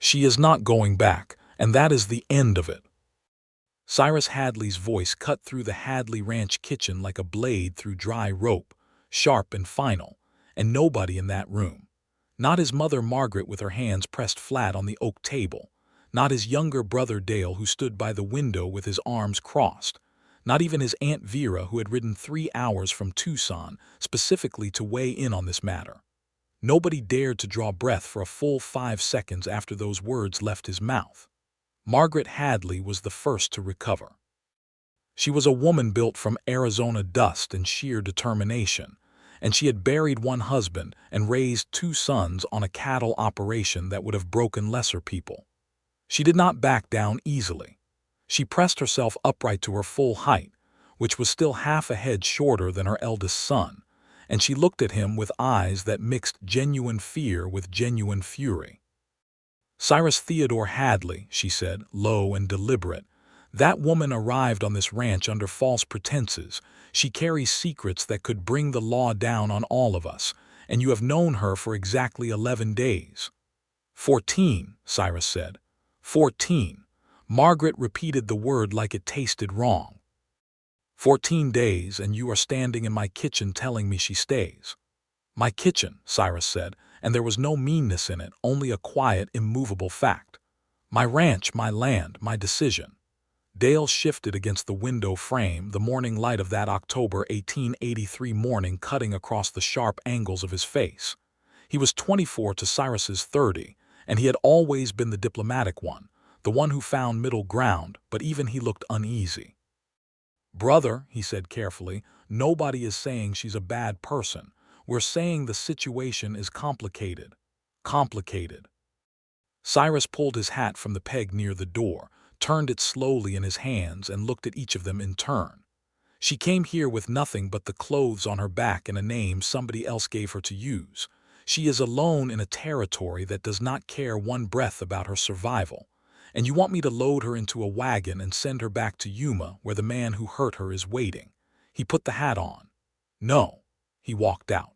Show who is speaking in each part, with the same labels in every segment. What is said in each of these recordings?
Speaker 1: She is not going back, and that is the end of it." Cyrus Hadley's voice cut through the Hadley Ranch kitchen like a blade through dry rope, sharp and final, and nobody in that room. Not his mother Margaret with her hands pressed flat on the oak table, not his younger brother Dale who stood by the window with his arms crossed, not even his Aunt Vera who had ridden 3 hours from Tucson specifically to weigh in on this matter. Nobody dared to draw breath for a full 5 seconds after those words left his mouth. Margaret Hadley was the first to recover. She was a woman built from Arizona dust and sheer determination, and she had buried one husband and raised 2 sons on a cattle operation that would have broken lesser people. She did not back down easily. She pressed herself upright to her full height, which was still half a head shorter than her eldest son, and she looked at him with eyes that mixed genuine fear with genuine fury. "Cyrus Theodore Hadley," she said, low and deliberate, "that woman arrived on this ranch under false pretenses. She carries secrets that could bring the law down on all of us, and you have known her for exactly 11 days. 14, Cyrus said. 14. Margaret repeated the word like it tasted wrong. 14 days, and you are standing in my kitchen telling me she stays. My kitchen, Cyrus said, and there was no meanness in it, only a quiet, immovable fact. My ranch, my land, my decision. Dale shifted against the window frame, the morning light of that October 1883 morning cutting across the sharp angles of his face. He was 24 to Cyrus's 30, and he had always been the diplomatic one, the one who found middle ground, but even he looked uneasy. "Brother," he said carefully, "nobody is saying she's a bad person. We're saying the situation is complicated. Complicated." Cyrus pulled his hat from the peg near the door, turned it slowly in his hands, and looked at each of them in turn. "She came here with nothing but the clothes on her back and a name somebody else gave her to use. She is alone in a territory that does not care one breath about her survival. And you want me to load her into a wagon and send her back to Yuma, where the man who hurt her is waiting." He put the hat on. "No." He walked out.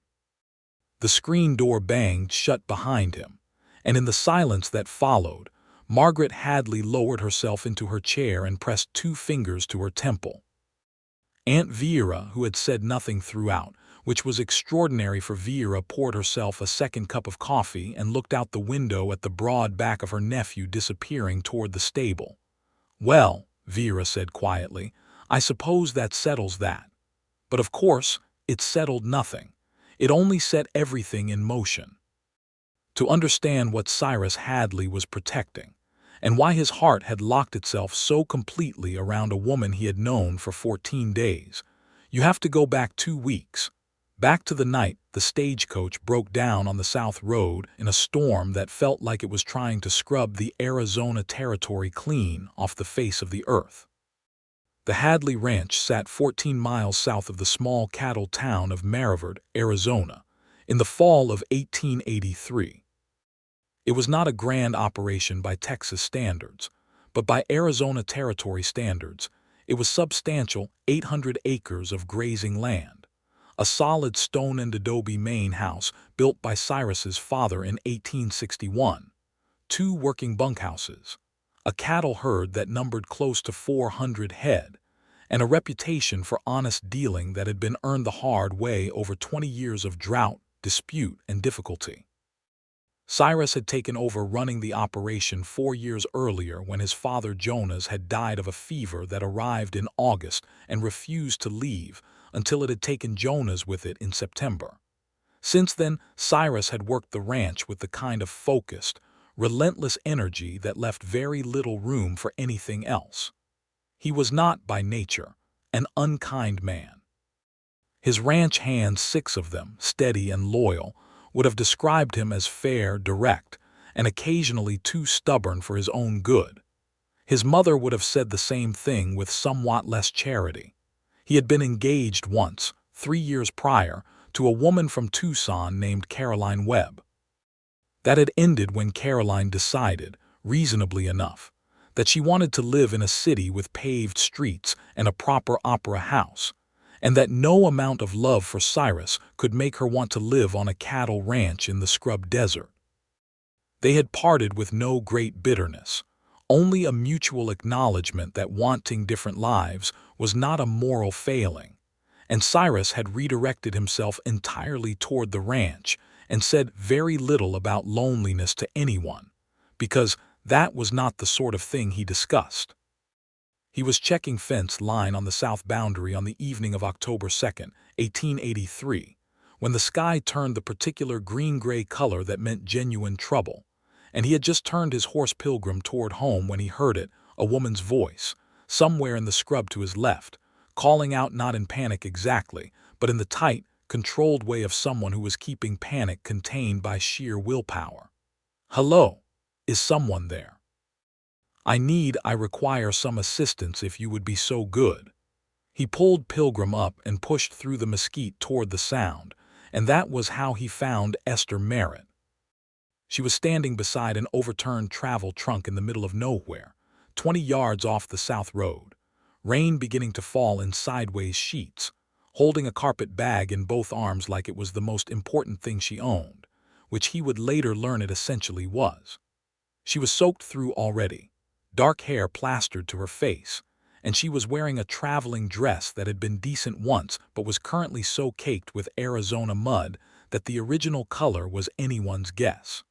Speaker 1: The screen door banged shut behind him, and in the silence that followed, Margaret Hadley lowered herself into her chair and pressed 2 fingers to her temple. Aunt Vera, who had said nothing throughout, which was extraordinary for Vera, poured herself a second cup of coffee and looked out the window at the broad back of her nephew disappearing toward the stable. "Well," Vera said quietly, "I suppose that settles that. But of course, it settled nothing. It only set everything in motion." To understand what Cyrus Hadley was protecting, and why his heart had locked itself so completely around a woman he had known for 14 days, you have to go back 2 weeks. Back to the night the stagecoach broke down on the South Road in a storm that felt like it was trying to scrub the Arizona territory clean off the face of the earth. The Hadley Ranch sat 14 miles south of the small cattle town of Merritt, Arizona, in the fall of 1883. It was not a grand operation by Texas standards, but by Arizona Territory standards, it was substantial. 800 acres of grazing land, a solid stone and adobe main house built by Cyrus's father in 1861, 2 working bunkhouses, a cattle herd that numbered close to 400 head, and a reputation for honest dealing that had been earned the hard way over 20 years of drought, dispute, and difficulty. Cyrus had taken over running the operation 4 years earlier when his father Jonas had died of a fever that arrived in August and refused to leave until it had taken Jonas with it in September. Since then, Cyrus had worked the ranch with the kind of focused, relentless energy that left very little room for anything else. He was not, by nature, an unkind man. His ranch hands, 6 of them, steady and loyal, would have described him as fair, direct, and occasionally too stubborn for his own good. His mother would have said the same thing with somewhat less charity. He had been engaged once, 3 years prior, to a woman from Tucson named Caroline Webb. That had ended when Caroline decided, reasonably enough, that she wanted to live in a city with paved streets and a proper opera house, and that no amount of love for Cyrus could make her want to live on a cattle ranch in the scrub desert. They had parted with no great bitterness, only a mutual acknowledgement that wanting different lives was not a moral failing, and Cyrus had redirected himself entirely toward the ranch and said very little about loneliness to anyone, because that was not the sort of thing he discussed. He was checking fence line on the south boundary on the evening of October 2nd, 1883, when the sky turned the particular green-gray color that meant genuine trouble, and he had just turned his horse Pilgrim toward home when he heard it, a woman's voice, somewhere in the scrub to his left, calling out not in panic exactly, but in the tight, controlled way of someone who was keeping panic contained by sheer willpower. "Hello, is someone there? I require some assistance if you would be so good." He pulled Pilgrim up and pushed through the mesquite toward the sound, and that was how he found Esther Merritt. She was standing beside an overturned travel trunk in the middle of nowhere, 20 yards off the south road, rain beginning to fall in sideways sheets, holding a carpet bag in both arms like it was the most important thing she owned, which he would later learn it essentially was. She was soaked through already, dark hair plastered to her face, and she was wearing a traveling dress that had been decent once but was currently so caked with Arizona mud that the original color was anyone's guess.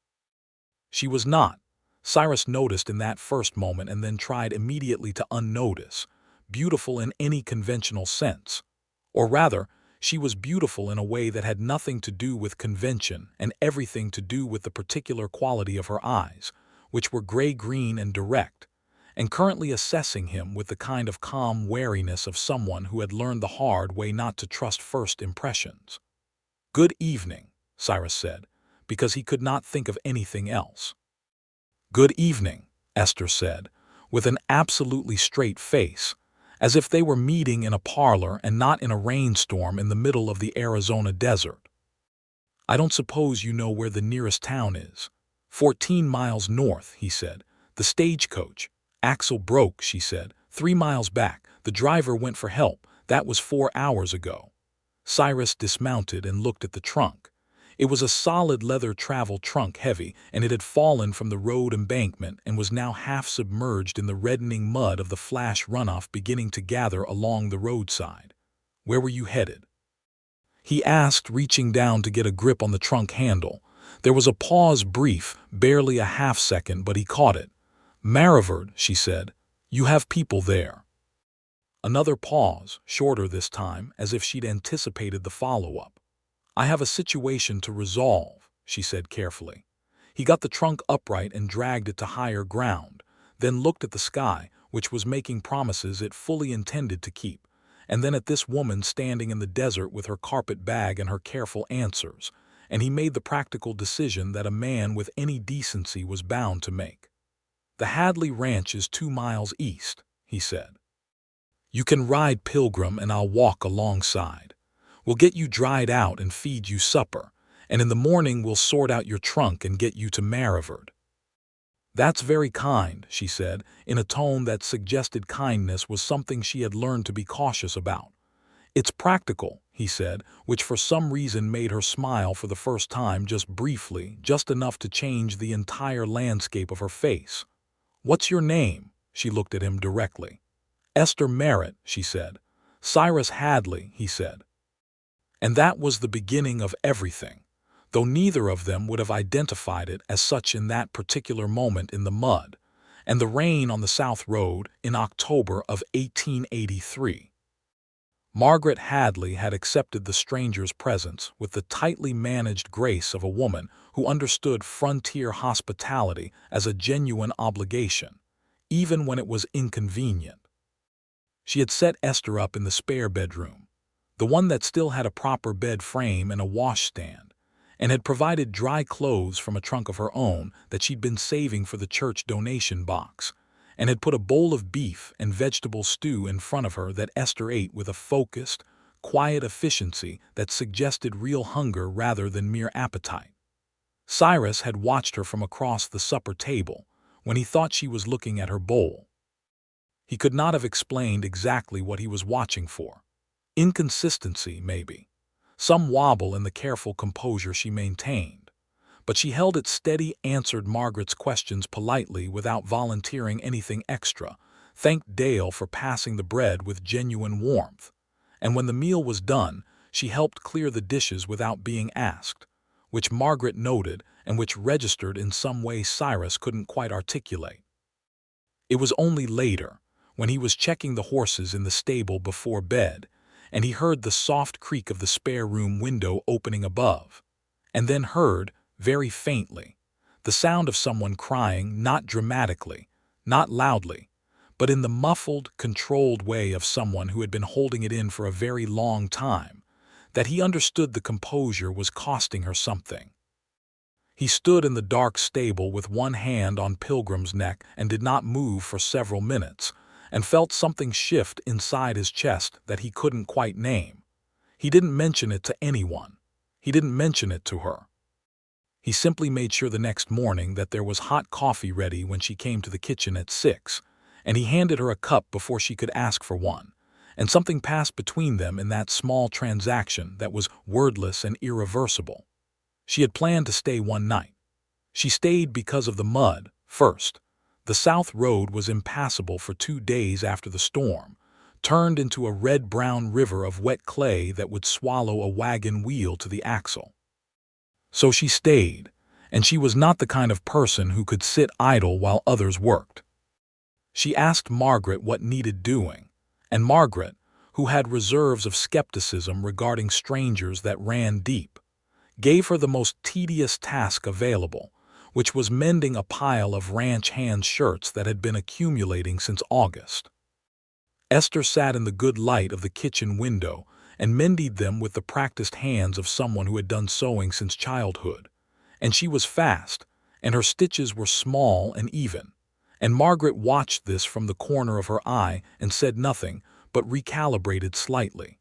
Speaker 1: She was not, Cyrus noticed in that first moment and then tried immediately to unnotice, beautiful in any conventional sense. Or rather, she was beautiful in a way that had nothing to do with convention and everything to do with the particular quality of her eyes, which were gray-green and direct, and currently assessing him with the kind of calm wariness of someone who had learned the hard way not to trust first impressions. "Good evening," Cyrus said, because he could not think of anything else. "Good evening," Esther said, with an absolutely straight face, as if they were meeting in a parlor and not in a rainstorm in the middle of the Arizona desert. "I don't suppose you know where the nearest town is." 14 miles north, he said. "The stagecoach. Axle broke," she said. 3 miles back. The driver went for help. That was 4 hours ago." Cyrus dismounted and looked at the trunk. It was a solid leather travel trunk, heavy, and it had fallen from the road embankment and was now half submerged in the reddening mud of the flash runoff beginning to gather along the roadside. "Where were you headed?" he asked, reaching down to get a grip on the trunk handle. There was a pause, brief, barely a half-second, but he caught it. "Maravard," she said. "You have people there." Another pause, shorter this time, as if she'd anticipated the follow-up. "I have a situation to resolve," she said carefully. He got the trunk upright and dragged it to higher ground, then looked at the sky, which was making promises it fully intended to keep, and then at this woman standing in the desert with her carpet bag and her careful answers, and he made the practical decision that a man with any decency was bound to make. "The Hadley Ranch is 2 miles east," he said. "You can ride Pilgrim and I'll walk alongside. We'll get you dried out and feed you supper, and in the morning we'll sort out your trunk and get you to Maravard." "That's very kind," she said, in a tone that suggested kindness was something she had learned to be cautious about. "It's practical," he said, which for some reason made her smile for the first time, just briefly, just enough to change the entire landscape of her face. "What's your name?" She looked at him directly. "Esther Merritt," she said. "Cyrus Hadley," he said. And that was the beginning of everything, though neither of them would have identified it as such in that particular moment in the mud and the rain on the South Road in October of 1883. Margaret Hadley had accepted the stranger's presence with the tightly managed grace of a woman who understood frontier hospitality as a genuine obligation, even when it was inconvenient. She had set Esther up in the spare bedroom, the one that still had a proper bed frame and a washstand, and had provided dry clothes from a trunk of her own that she'd been saving for the church donation box, and had put a bowl of beef and vegetable stew in front of her that Esther ate with a focused, quiet efficiency that suggested real hunger rather than mere appetite. Cyrus had watched her from across the supper table when he thought she was looking at her bowl. He could not have explained exactly what he was watching for. Inconsistency, maybe. Some wobble in the careful composure she maintained. but she held it steady, answered Margaret's questions politely without volunteering anything extra, thanked Dale for passing the bread with genuine warmth. And when the meal was done, she helped clear the dishes without being asked, which Margaret noted and which registered in some way Cyrus couldn't quite articulate. It was only later, when he was checking the horses in the stable before bed, and he heard the soft creak of the spare room window opening above, and then heard, very faintly, the sound of someone crying, not dramatically, not loudly, but in the muffled, controlled way of someone who had been holding it in for a very long time, that he understood the composure was costing her something. He stood in the dark stable with one hand on Pilgrim's neck and did not move for several minutes, and felt something shift inside his chest that he couldn't quite name. He didn't mention it to anyone. He didn't mention it to her. He simply made sure the next morning that there was hot coffee ready when she came to the kitchen at 6, and he handed her a cup before she could ask for one, and something passed between them in that small transaction that was wordless and irreversible. She had planned to stay one night. She stayed because of the mud, first. The South Road was impassable for 2 days after the storm, turned into a red-brown river of wet clay that would swallow a wagon wheel to the axle. So she stayed, and she was not the kind of person who could sit idle while others worked. She asked Margaret what needed doing, and Margaret, who had reserves of skepticism regarding strangers that ran deep, gave her the most tedious task available, which was mending a pile of ranch hand shirts that had been accumulating since August. Esther sat in the good light of the kitchen window and mended them with the practiced hands of someone who had done sewing since childhood, and she was fast, and her stitches were small and even, and Margaret watched this from the corner of her eye and said nothing, but recalibrated slightly.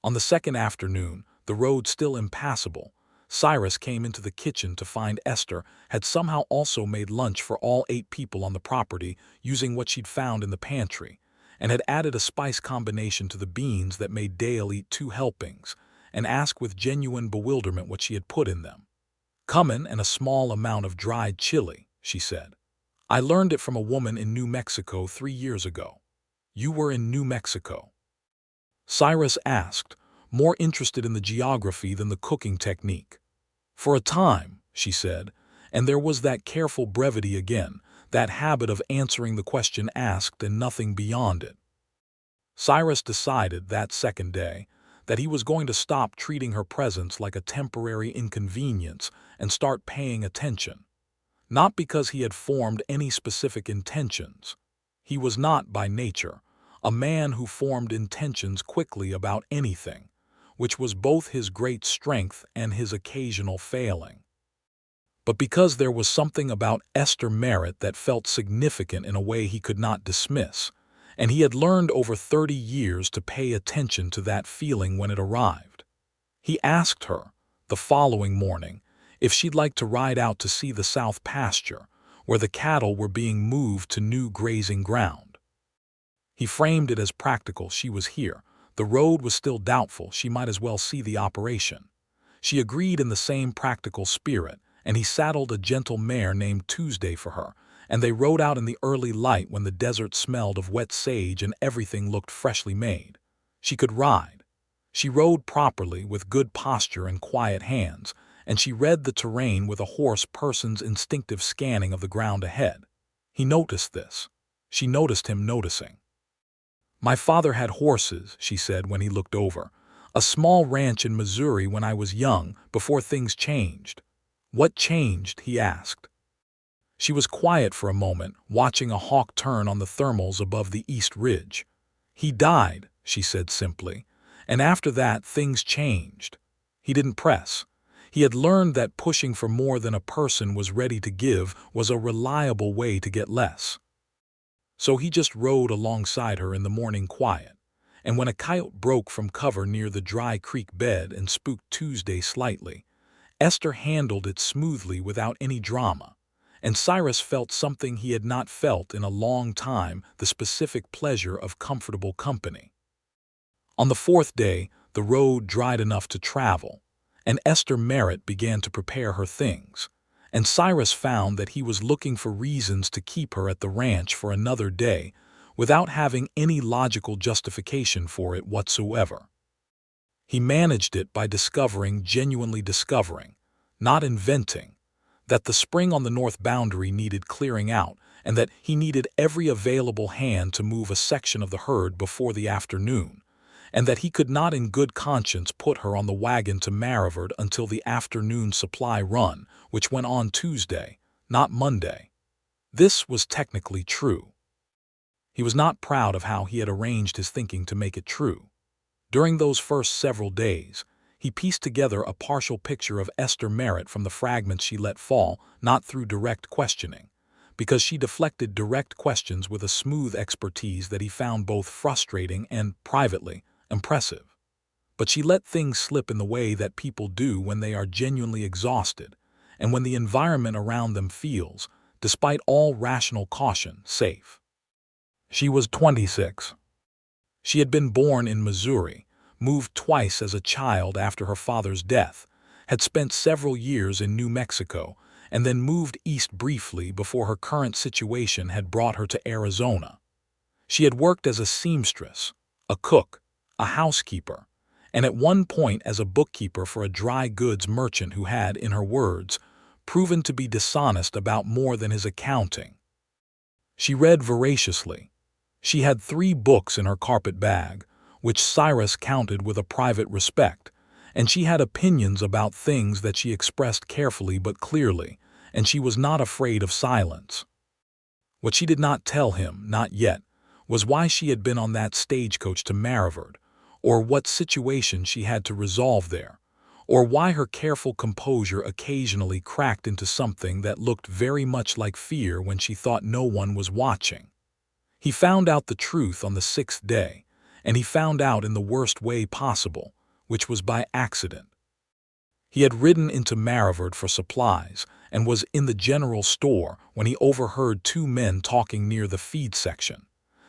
Speaker 1: On the second afternoon, the road still impassable, Cyrus came into the kitchen to find Esther had somehow also made lunch for all 8 people on the property using what she'd found in the pantry, and had added a spice combination to the beans that made Dale eat 2 helpings, and asked with genuine bewilderment what she had put in them. "Cumin and a small amount of dried chili," she said. "I learned it from a woman in New Mexico 3 years ago." "You were in New Mexico?" Cyrus asked, more interested in the geography than the cooking technique. "For a time," she said, and there was that careful brevity again, that habit of answering the question asked and nothing beyond it. Cyrus decided that second day that he was going to stop treating her presence like a temporary inconvenience and start paying attention. Not because he had formed any specific intentions. He was not, by nature, a man who formed intentions quickly about anything, which was both his great strength and his occasional failing. But because there was something about Esther Merritt that felt significant in a way he could not dismiss, and he had learned over 30 years to pay attention to that feeling when it arrived. He asked her, the following morning, if she'd like to ride out to see the south pasture, where the cattle were being moved to new grazing ground. He framed it as practical. She was here. The road was still doubtful. She might as well see the operation. She agreed in the same practical spirit, and he saddled a gentle mare named Tuesday for her, and they rode out in the early light when the desert smelled of wet sage and everything looked freshly made. She could ride. She rode properly with good posture and quiet hands, and she read the terrain with a horse person's instinctive scanning of the ground ahead. He noticed this. She noticed him noticing. "My father had horses," she said when he looked over. "A small ranch in Missouri when I was young, before things changed." "What changed?" he asked. She was quiet for a moment, watching a hawk turn on the thermals above the East Ridge. "He died," she said simply, "and after that things changed." He didn't press. He had learned that pushing for more than a person was ready to give was a reliable way to get less. So he just rode alongside her in the morning quiet, and when a coyote broke from cover near the dry creek bed and spooked Tuesday slightly, Esther handled it smoothly without any drama, and Cyrus felt something he had not felt in a long time, the specific pleasure of comfortable company. On the 4th day, the road dried enough to travel, and Esther Merritt began to prepare her things. And Cyrus found that he was looking for reasons to keep her at the ranch for another day without having any logical justification for it whatsoever. He managed it by genuinely discovering, not inventing, that the spring on the north boundary needed clearing out and that he needed every available hand to move a section of the herd before the afternoon, and that he could not in good conscience put her on the wagon to Maryvard until the afternoon supply run, which went on Tuesday, not Monday. This was technically true. He was not proud of how he had arranged his thinking to make it true. During those first several days, he pieced together a partial picture of Esther Merritt from the fragments she let fall, not through direct questioning, because she deflected direct questions with a smooth expertise that he found both frustrating and, privately, impressive. But she let things slip in the way that people do when they are genuinely exhausted, and when the environment around them feels, despite all rational caution, safe. She was 26. She had been born in Missouri, moved twice as a child after her father's death, had spent several years in New Mexico, and then moved east briefly before her current situation had brought her to Arizona. She had worked as a seamstress, a cook, a housekeeper, and at one point as a bookkeeper for a dry goods merchant who had, in her words, proven to be dishonest about more than his accounting. She read voraciously. She had 3 books in her carpet bag, which Cyrus counted with a private respect, and she had opinions about things that she expressed carefully but clearly, and she was not afraid of silence. What she did not tell him, not yet, was why she had been on that stagecoach to Maryvard, or what situation she had to resolve there, or why her careful composure occasionally cracked into something that looked very much like fear when she thought no one was watching. He found out the truth on the 6th day, and he found out in the worst way possible, which was by accident. He had ridden into Maryvard for supplies and was in the general store when he overheard 2 men talking near the feed section,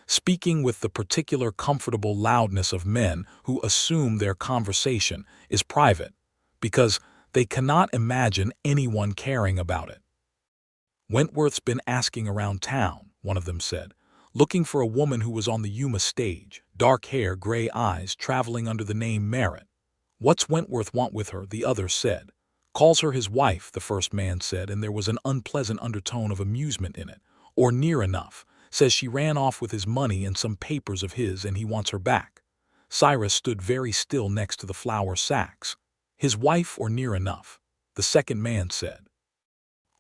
Speaker 1: speaking with the particular comfortable loudness of men who assume their conversation is private, because they cannot imagine anyone caring about it. "Wentworth's been asking around town," one of them said, "looking for a woman who was on the Yuma stage, dark hair, gray eyes, traveling under the name Merritt." "What's Wentworth want with her?" the other said. "Calls her his wife," the first man said, and there was an unpleasant undertone of amusement in it. "Or near enough. Says she ran off with his money and some papers of his and he wants her back." Cyrus stood very still next to the flour sacks. "His wife or near enough," the second man said.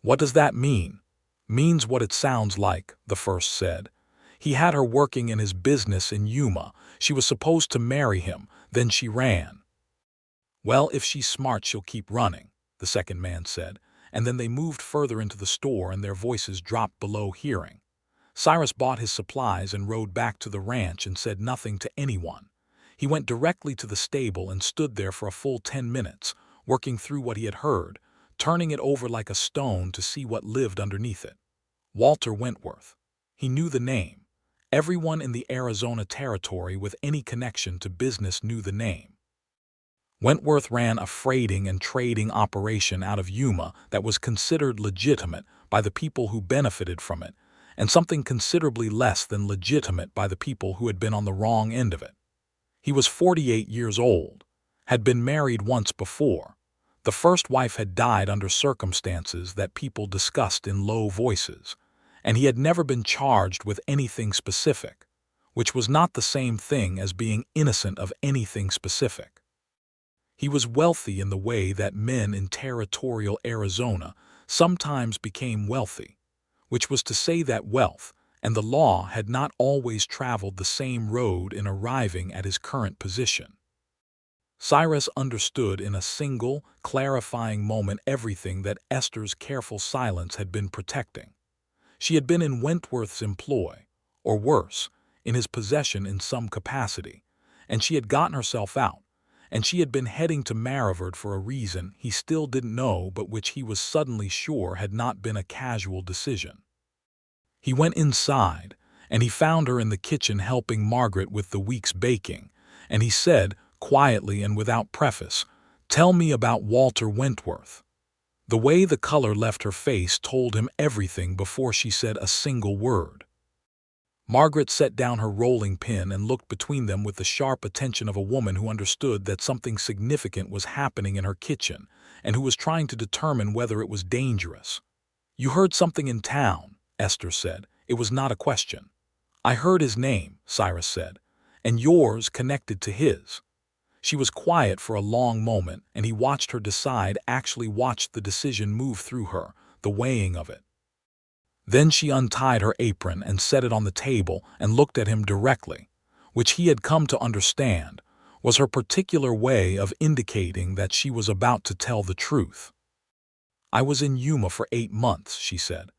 Speaker 1: "What does that mean?" "Means what it sounds like," the first said. "He had her working in his business in Yuma. She was supposed to marry him, then she ran." "Well, if she's smart she'll keep running," the second man said, and then they moved further into the store and their voices dropped below hearing. Cyrus bought his supplies and rode back to the ranch and said nothing to anyone. He went directly to the stable and stood there for a full 10 minutes, working through what he had heard, turning it over like a stone to see what lived underneath it. Walter Wentworth. He knew the name. Everyone in the Arizona territory with any connection to business knew the name. Wentworth ran a freighting and trading operation out of Yuma that was considered legitimate by the people who benefited from it, and something considerably less than legitimate by the people who had been on the wrong end of it. He was 48 years old, had been married once before. The first wife had died under circumstances that people discussed in low voices, and he had never been charged with anything specific, which was not the same thing as being innocent of anything specific. He was wealthy in the way that men in territorial Arizona sometimes became wealthy, which was to say that wealth and the law had not always traveled the same road in arriving at his current position. Cyrus understood in a single, clarifying moment everything that Esther's careful silence had been protecting. She had been in Wentworth's employ, or worse, in his possession in some capacity, and she had gotten herself out, and she had been heading to Maryvard for a reason he still didn't know but which he was suddenly sure had not been a casual decision. He went inside, and he found her in the kitchen helping Margaret with the week's baking, and he said, quietly and without preface, Tell me about Walter Wentworth." The way the color left her face told him everything before she said a single word. Margaret set down her rolling pin and looked between them with the sharp attention of a woman who understood that something significant was happening in her kitchen and who was trying to determine whether it was dangerous. "You heard something in town," Esther said. "It was not a question." "I heard his name," Cyrus said, "and yours connected to his." She was quiet for a long moment, and he watched her decide, actually watched the decision move through her, the weighing of it. Then she untied her apron and set it on the table and looked at him directly, which he had come to understand was her particular way of indicating that she was about to tell the truth. "I was in Yuma for 8 months, she said.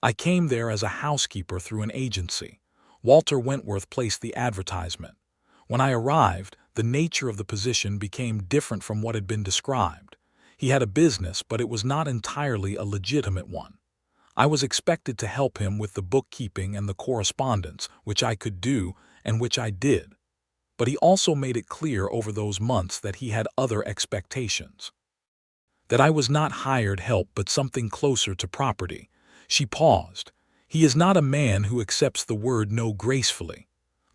Speaker 1: "I came there as a housekeeper through an agency. Walter Wentworth placed the advertisement. When I arrived, the nature of the position became different from what had been described. He had a business, but it was not entirely a legitimate one. I was expected to help him with the bookkeeping and the correspondence, which I could do and which I did. But he also made it clear over those months that he had other expectations. That I was not hired help but something closer to property." She paused. "He is not a man who accepts the word no gracefully."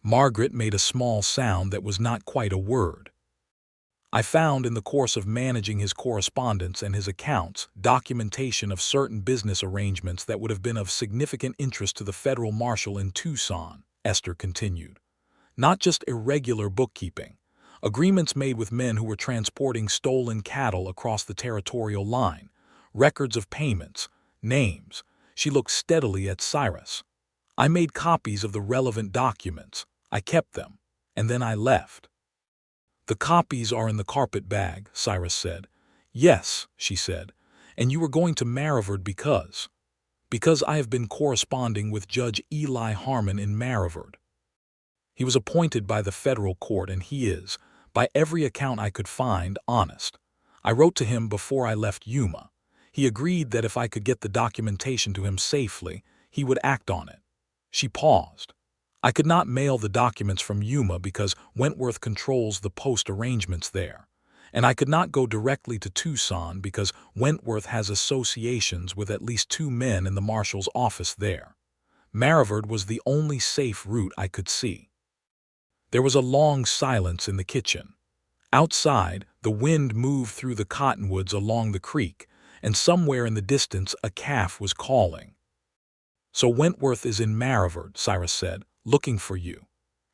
Speaker 1: Margaret made a small sound that was not quite a word. "I found in the course of managing his correspondence and his accounts documentation of certain business arrangements that would have been of significant interest to the federal marshal in Tucson," Esther continued. "Not just irregular bookkeeping. Agreements made with men who were transporting stolen cattle across the territorial line, records of payments, names." She looked steadily at Cyrus. "I made copies of the relevant documents. I kept them, and then I left." "The copies are in the carpet bag," Cyrus said. "Yes," she said. "And you were going to Maryvard because—" "Because I have been corresponding with Judge Eli Harmon in Maryvard. He was appointed by the federal court, and he is, by every account I could find, honest. I wrote to him before I left Yuma. He agreed that if I could get the documentation to him safely, he would act on it." She paused. "I could not mail the documents from Yuma because Wentworth controls the post arrangements there. And I could not go directly to Tucson because Wentworth has associations with at least 2 men in the marshal's office there. Maryvard was the only safe route I could see." There was a long silence in the kitchen. Outside, the wind moved through the cottonwoods along the creek, and somewhere in the distance a calf was calling. "So Wentworth is in Maryvard," Cyrus said, "looking for you."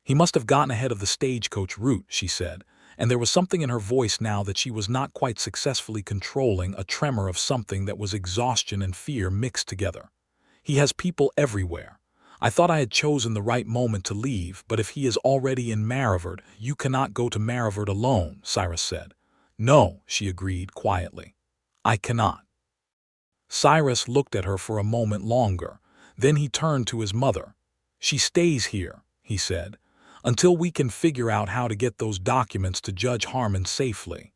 Speaker 1: "He must have gotten ahead of the stagecoach route," she said, and there was something in her voice now that she was not quite successfully controlling, a tremor of something that was exhaustion and fear mixed together. "He has people everywhere. I thought I had chosen the right moment to leave, but if he is already in Maryvard, you cannot go to Maryvard alone," Cyrus said. "No," she agreed quietly. "I cannot." Cyrus looked at her for a moment longer. Then he turned to his mother. "She stays here," he said, "until we can figure out how to get those documents to Judge Harmon safely."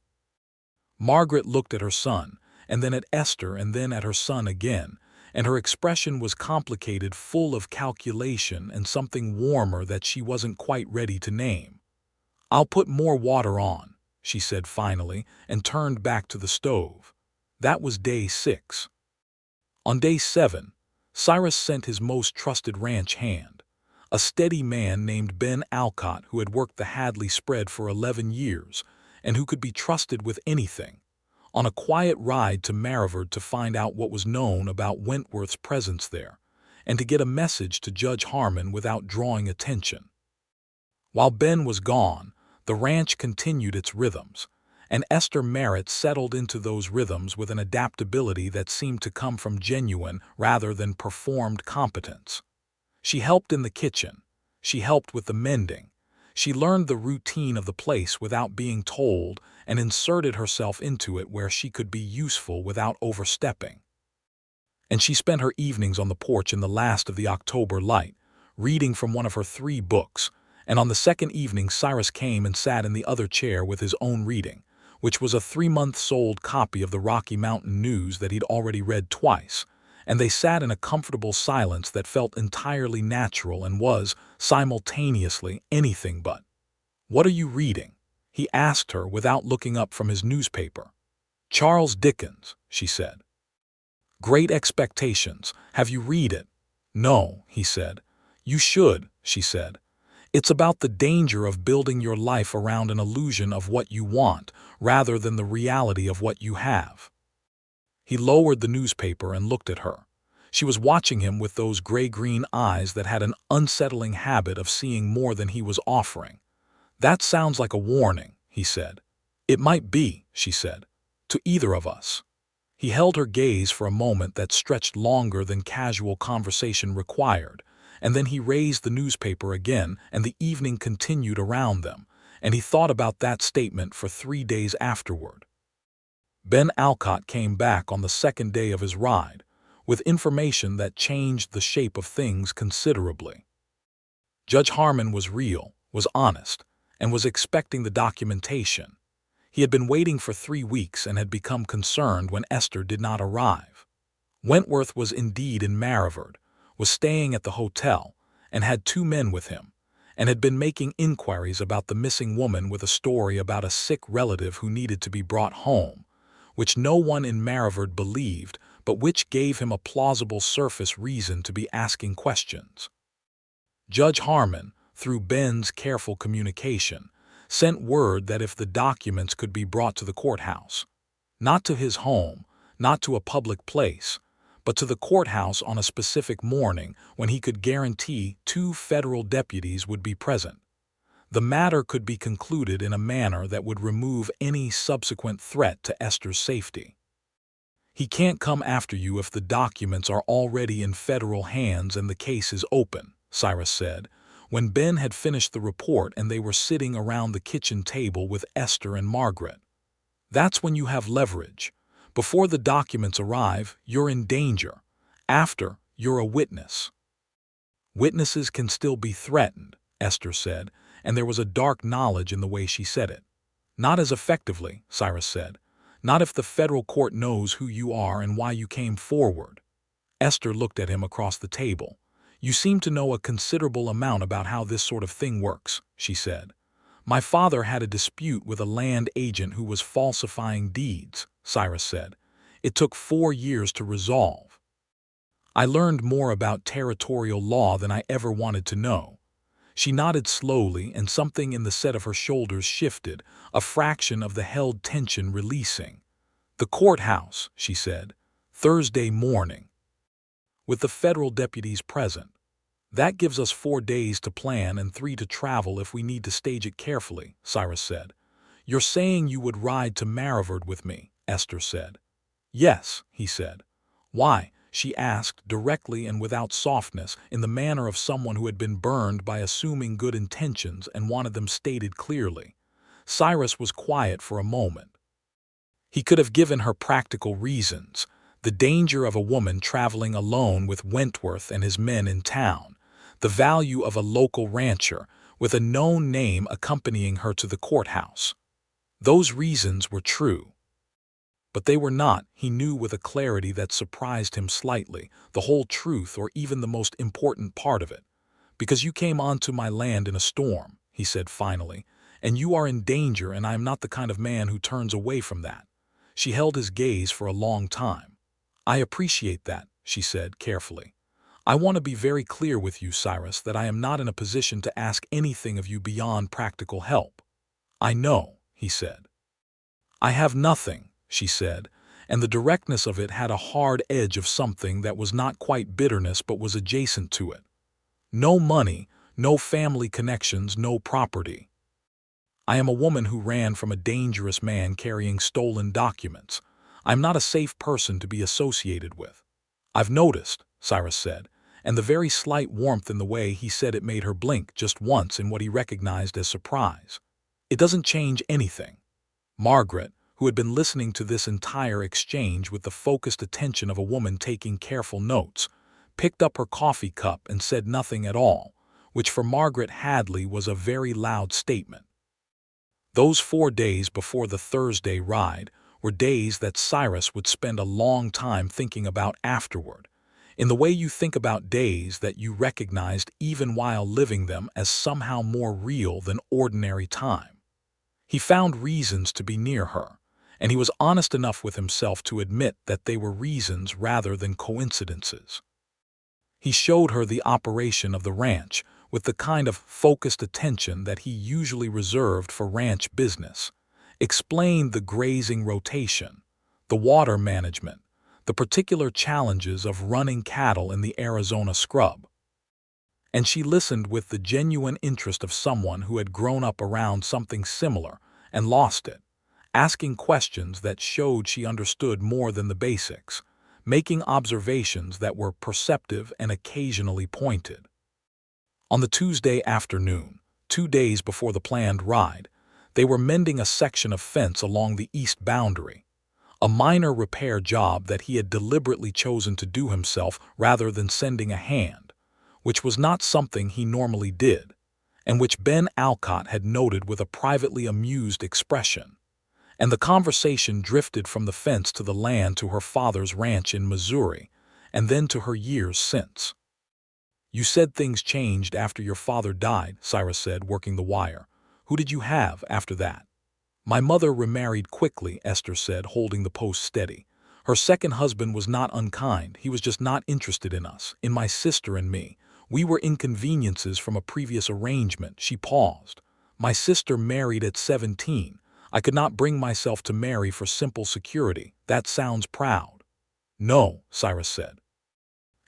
Speaker 1: Margaret looked at her son, and then at Esther, and then at her son again, and her expression was complicated, full of calculation and something warmer that she wasn't quite ready to name. "I'll put more water on," she said finally, and turned back to the stove. That was day 6. On day 7, Cyrus sent his most trusted ranch hand, a steady man named Ben Alcott, who had worked the Hadley spread for 11 years and who could be trusted with anything, on a quiet ride to Maryvard to find out what was known about Wentworth's presence there, and to get a message to Judge Harmon without drawing attention. While Ben was gone, the ranch continued its rhythms, and Esther Merritt settled into those rhythms with an adaptability that seemed to come from genuine rather than performed competence. She helped in the kitchen. She helped with the mending. She learned the routine of the place without being told and inserted herself into it where she could be useful without overstepping. And she spent her evenings on the porch in the last of the October light, reading from one of her 3 books, and on the second evening Cyrus came and sat in the other chair with his own reading, which was a 3-month-old copy of the Rocky Mountain News that he'd already read twice, and they sat in a comfortable silence that felt entirely natural and was, simultaneously, anything but. "What are you reading?" He asked her without looking up from his newspaper. Charles Dickens, she said. Great Expectations. Have you read it? No, he said. You should, she said. It's about the danger of building your life around an illusion of what you want rather than the reality of what you have. He lowered the newspaper and looked at her. She was watching him with those gray-green eyes that had an unsettling habit of seeing more than he was offering. That sounds like a warning, he said. It might be, she said, to either of us. He held her gaze for a moment that stretched longer than casual conversation required, and then he raised the newspaper again and the evening continued around them, and he thought about that statement for 3 days afterward. Ben Alcott came back on the second day of his ride, with information that changed the shape of things considerably. Judge Harmon was real, was honest, and was expecting the documentation. He had been waiting for 3 weeks and had become concerned when Esther did not arrive. Wentworth was indeed in Maryvard, was staying at the hotel, and had 2 men with him, and had been making inquiries about the missing woman with a story about a sick relative who needed to be brought home, which no one in Maryvard believed, but which gave him a plausible surface reason to be asking questions. Judge Harmon, through Ben's careful communication, sent word that if the documents could be brought to the courthouse, not to his home, not to a public place, but to the courthouse on a specific morning when he could guarantee 2 federal deputies would be present, the matter could be concluded in a manner that would remove any subsequent threat to Esther's safety. He can't come after you if the documents are already in federal hands and the case is open, Cyrus said, when Ben had finished the report and they were sitting around the kitchen table with Esther and Margaret. That's when you have leverage. Before the documents arrive, you're in danger. After, you're a witness. Witnesses can still be threatened, Esther said, and there was a dark knowledge in the way she said it. Not as effectively, Cyrus said. Not if the federal court knows who you are and why you came forward. Esther looked at him across the table. You seem to know a considerable amount about how this sort of thing works, she said. My father had a dispute with a land agent who was falsifying deeds, Cyrus said. It took 4 years to resolve. I learned more about territorial law than I ever wanted to know. She nodded slowly, and something in the set of her shoulders shifted, a fraction of the held tension releasing. The courthouse, she said, Thursday morning. With the federal deputies present. That gives us 4 days to plan and 3 to travel if we need to stage it carefully, Cyrus said. You're saying you would ride to Maryvard with me, Esther said. Yes, he said. Why? She asked, directly and without softness, in the manner of someone who had been burned by assuming good intentions and wanted them stated clearly. Cyrus was quiet for a moment. He could have given her practical reasons. The danger of a woman traveling alone with Wentworth and his men in town, the value of a local rancher with a known name accompanying her to the courthouse. Those reasons were true. But they were not, he knew with a clarity that surprised him slightly, the whole truth or even the most important part of it. Because you came onto my land in a storm, he said finally, and you are in danger, and I am not the kind of man who turns away from that. She held his gaze for a long time. I appreciate that, she said carefully. I want to be very clear with you, Cyrus, that I am not in a position to ask anything of you beyond practical help. I know, he said. I have nothing, she said, and the directness of it had a hard edge of something that was not quite bitterness but was adjacent to it. No money, no family connections, no property. I am a woman who ran from a dangerous man carrying stolen documents. I'm not a safe person to be associated with. I've noticed, Cyrus said, and the very slight warmth in the way he said it made her blink just once in what he recognized as surprise. It doesn't change anything. Margaret, who had been listening to this entire exchange with the focused attention of a woman taking careful notes, picked up her coffee cup and said nothing at all, which for Margaret Hadley was a very loud statement. Those 4 days before the Thursday ride were days that Cyrus would spend a long time thinking about afterward, in the way you think about days that you recognized even while living them as somehow more real than ordinary time. He found reasons to be near her, and he was honest enough with himself to admit that they were reasons rather than coincidences. He showed her the operation of the ranch with the kind of focused attention that he usually reserved for ranch business, explained the grazing rotation, the water management, the particular challenges of running cattle in the Arizona scrub. And she listened with the genuine interest of someone who had grown up around something similar and lost it, asking questions that showed she understood more than the basics, making observations that were perceptive and occasionally pointed. On the Tuesday afternoon, 2 days before the planned ride, they were mending a section of fence along the east boundary, a minor repair job that he had deliberately chosen to do himself rather than sending a hand, which was not something he normally did, and which Ben Alcott had noted with a privately amused expression. And the conversation drifted from the fence to the land to her father's ranch in Missouri, and then to her years since. "You said things changed after your father died," Cyrus said, working the wire. "Who did you have after that?" "My mother remarried quickly," Esther said, holding the post steady. "Her second husband was not unkind, he was just not interested in us, in my sister and me. We were inconveniences from a previous arrangement." She paused. "My sister married at 17. I could not bring myself to marry for simple security. That sounds proud." "No," Cyrus said.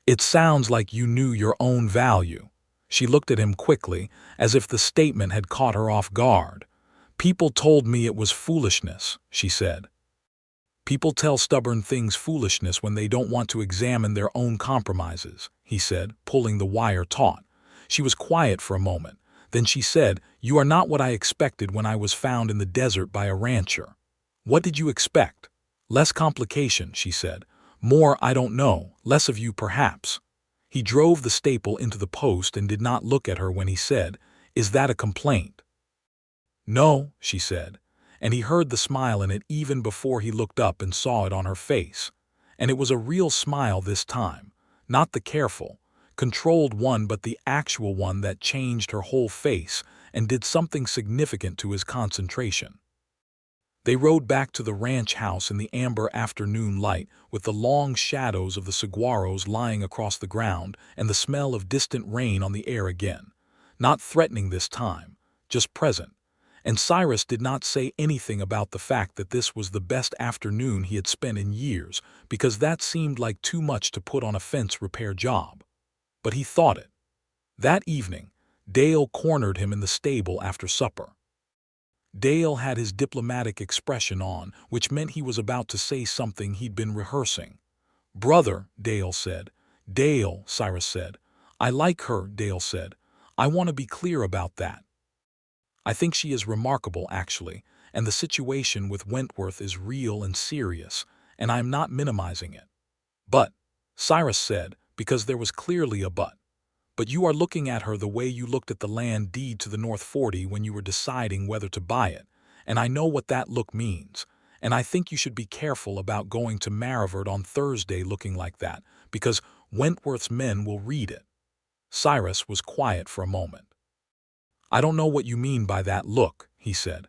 Speaker 1: "It sounds like you knew your own value." She looked at him quickly, as if the statement had caught her off guard. "People told me it was foolishness," she said. "People tell stubborn things foolishness when they don't want to examine their own compromises," he said, pulling the wire taut. She was quiet for a moment. Then she said, "You are not what I expected when I was found in the desert by a rancher." "What did you expect?" "Less complication," she said. "More, I don't know, less of you perhaps." He drove the staple into the post and did not look at her when he said, "Is that a complaint?" "No," she said, and he heard the smile in it even before he looked up and saw it on her face. And it was a real smile this time, not the careful, controlled one but the actual one that changed her whole face and did something significant to his concentration. They rode back to the ranch house in the amber afternoon light with the long shadows of the saguaros lying across the ground and the smell of distant rain on the air again. Not threatening this time, just present. And Cyrus did not say anything about the fact that this was the best afternoon he had spent in years, because that seemed like too much to put on a fence repair job. But he thought it. That evening, Dale cornered him in the stable after supper. Dale had his diplomatic expression on, which meant he was about to say something he'd been rehearsing. "Brother," Dale said. "Dale," Cyrus said. "I like her," Dale said. "I want to be clear about that. I think she is remarkable, actually, and the situation with Wentworth is real and serious, and I am not minimizing it." "But," Cyrus said, because there was clearly a but you are looking at her the way you looked at the land deed to the North 40 when you were deciding whether to buy it, and I know what that look means, and I think you should be careful about going to Maryvert on Thursday looking like that, because Wentworth's men will read it." Cyrus was quiet for a moment. "I don't know what you mean by that look," he said.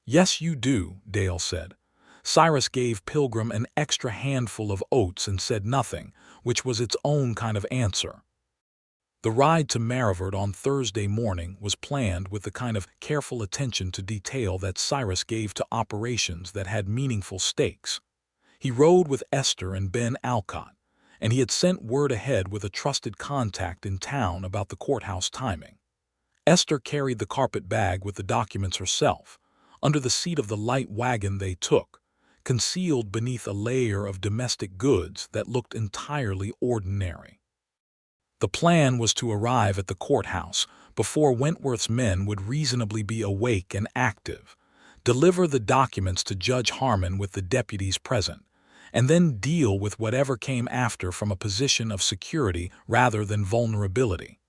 Speaker 1: "Yes, you do," Dale said. Cyrus gave Pilgrim an extra handful of oats and said nothing, which was its own kind of answer. The ride to Maryvert on Thursday morning was planned with the kind of careful attention to detail that Cyrus gave to operations that had meaningful stakes. He rode with Esther and Ben Alcott, and he had sent word ahead with a trusted contact in town about the courthouse timing. Esther carried the carpet bag with the documents herself, under the seat of the light wagon they took, concealed beneath a layer of domestic goods that looked entirely ordinary. The plan was to arrive at the courthouse before Wentworth's men would reasonably be awake and active, deliver the documents to Judge Harmon with the deputies present, and then deal with whatever came after from a position of security rather than vulnerability.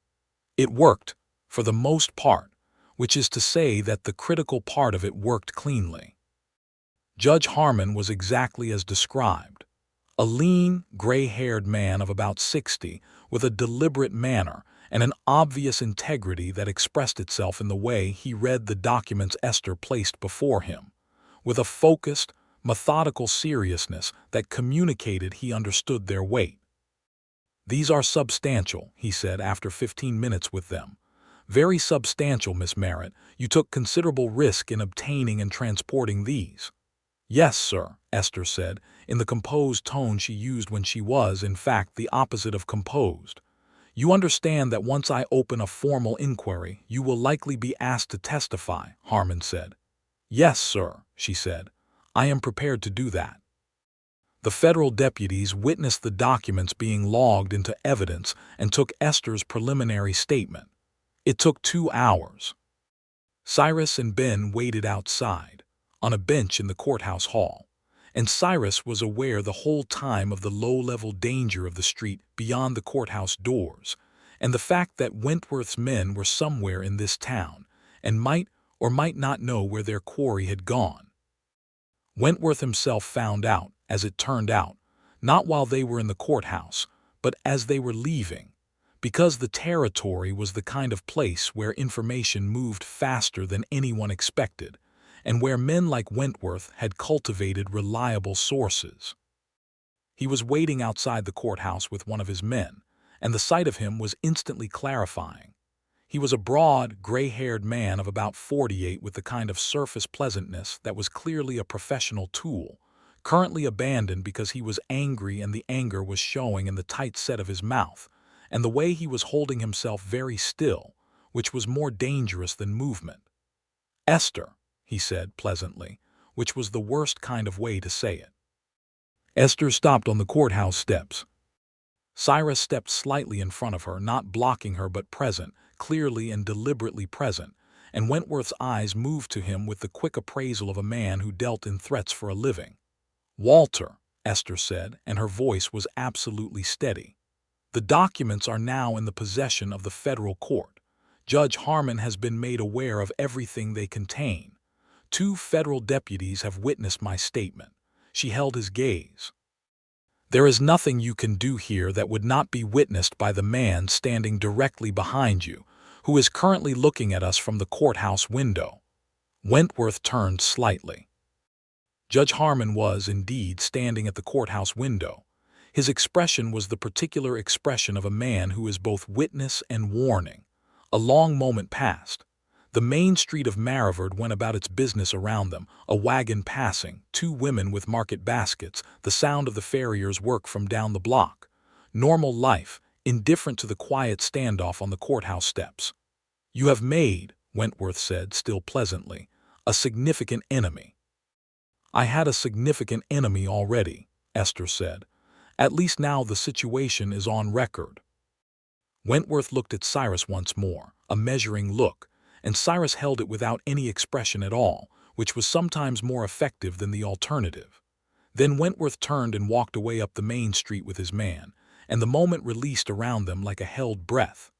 Speaker 1: It worked, for the most part, which is to say that the critical part of it worked cleanly. Judge Harmon was exactly as described. A lean, gray-haired man of about 60, with a deliberate manner and an obvious integrity that expressed itself in the way he read the documents Esther placed before him, with a focused, methodical seriousness that communicated he understood their weight. "These are substantial," he said after 15 minutes with them. "Very substantial, Miss Merritt. You took considerable risk in obtaining and transporting these." "Yes, sir," Esther said, in the composed tone she used when she was, in fact, the opposite of composed. "You understand that once I open a formal inquiry, you will likely be asked to testify," Harmon said. "Yes, sir," she said. "I am prepared to do that." The federal deputies witnessed the documents being logged into evidence and took Esther's preliminary statement. It took 2 hours. Cyrus and Ben waited outside, on a bench in the courthouse hall, and Cyrus was aware the whole time of the low-level danger of the street beyond the courthouse doors, and the fact that Wentworth's men were somewhere in this town, and might or might not know where their quarry had gone. Wentworth himself found out, as it turned out, not while they were in the courthouse, but as they were leaving, because the territory was the kind of place where information moved faster than anyone expected, and where men like Wentworth had cultivated reliable sources. He was waiting outside the courthouse with one of his men, and the sight of him was instantly clarifying. He was a broad, gray-haired man of about 48 with the kind of surface pleasantness that was clearly a professional tool, currently abandoned because he was angry and the anger was showing in the tight set of his mouth, and the way he was holding himself very still, which was more dangerous than movement. "Esther," he said pleasantly, which was the worst kind of way to say it. Esther stopped on the courthouse steps. Cyrus stepped slightly in front of her, not blocking her but present, clearly and deliberately present, and Wentworth's eyes moved to him with the quick appraisal of a man who dealt in threats for a living. "Walter," Esther said, and her voice was absolutely steady. "The documents are now in the possession of the federal court. Judge Harmon has been made aware of everything they contain. 2 federal deputies have witnessed my statement." She held his gaze. "There is nothing you can do here that would not be witnessed by the man standing directly behind you, who is currently looking at us from the courthouse window." Wentworth turned slightly. Judge Harmon was, indeed, standing at the courthouse window. His expression was the particular expression of a man who is both witness and warning. A long moment passed. The main street of Maryvard went about its business around them, a wagon passing, 2 women with market baskets, the sound of the farrier's work from down the block. Normal life, indifferent to the quiet standoff on the courthouse steps. "You have made," Wentworth said, still pleasantly, "a significant enemy." "I had a significant enemy already," Esther said. "At least now the situation is on record." Wentworth looked at Cyrus once more, a measuring look, and Cyrus held it without any expression at all, which was sometimes more effective than the alternative. Then Wentworth turned and walked away up the main street with his man, and the moment released around them like a held breath.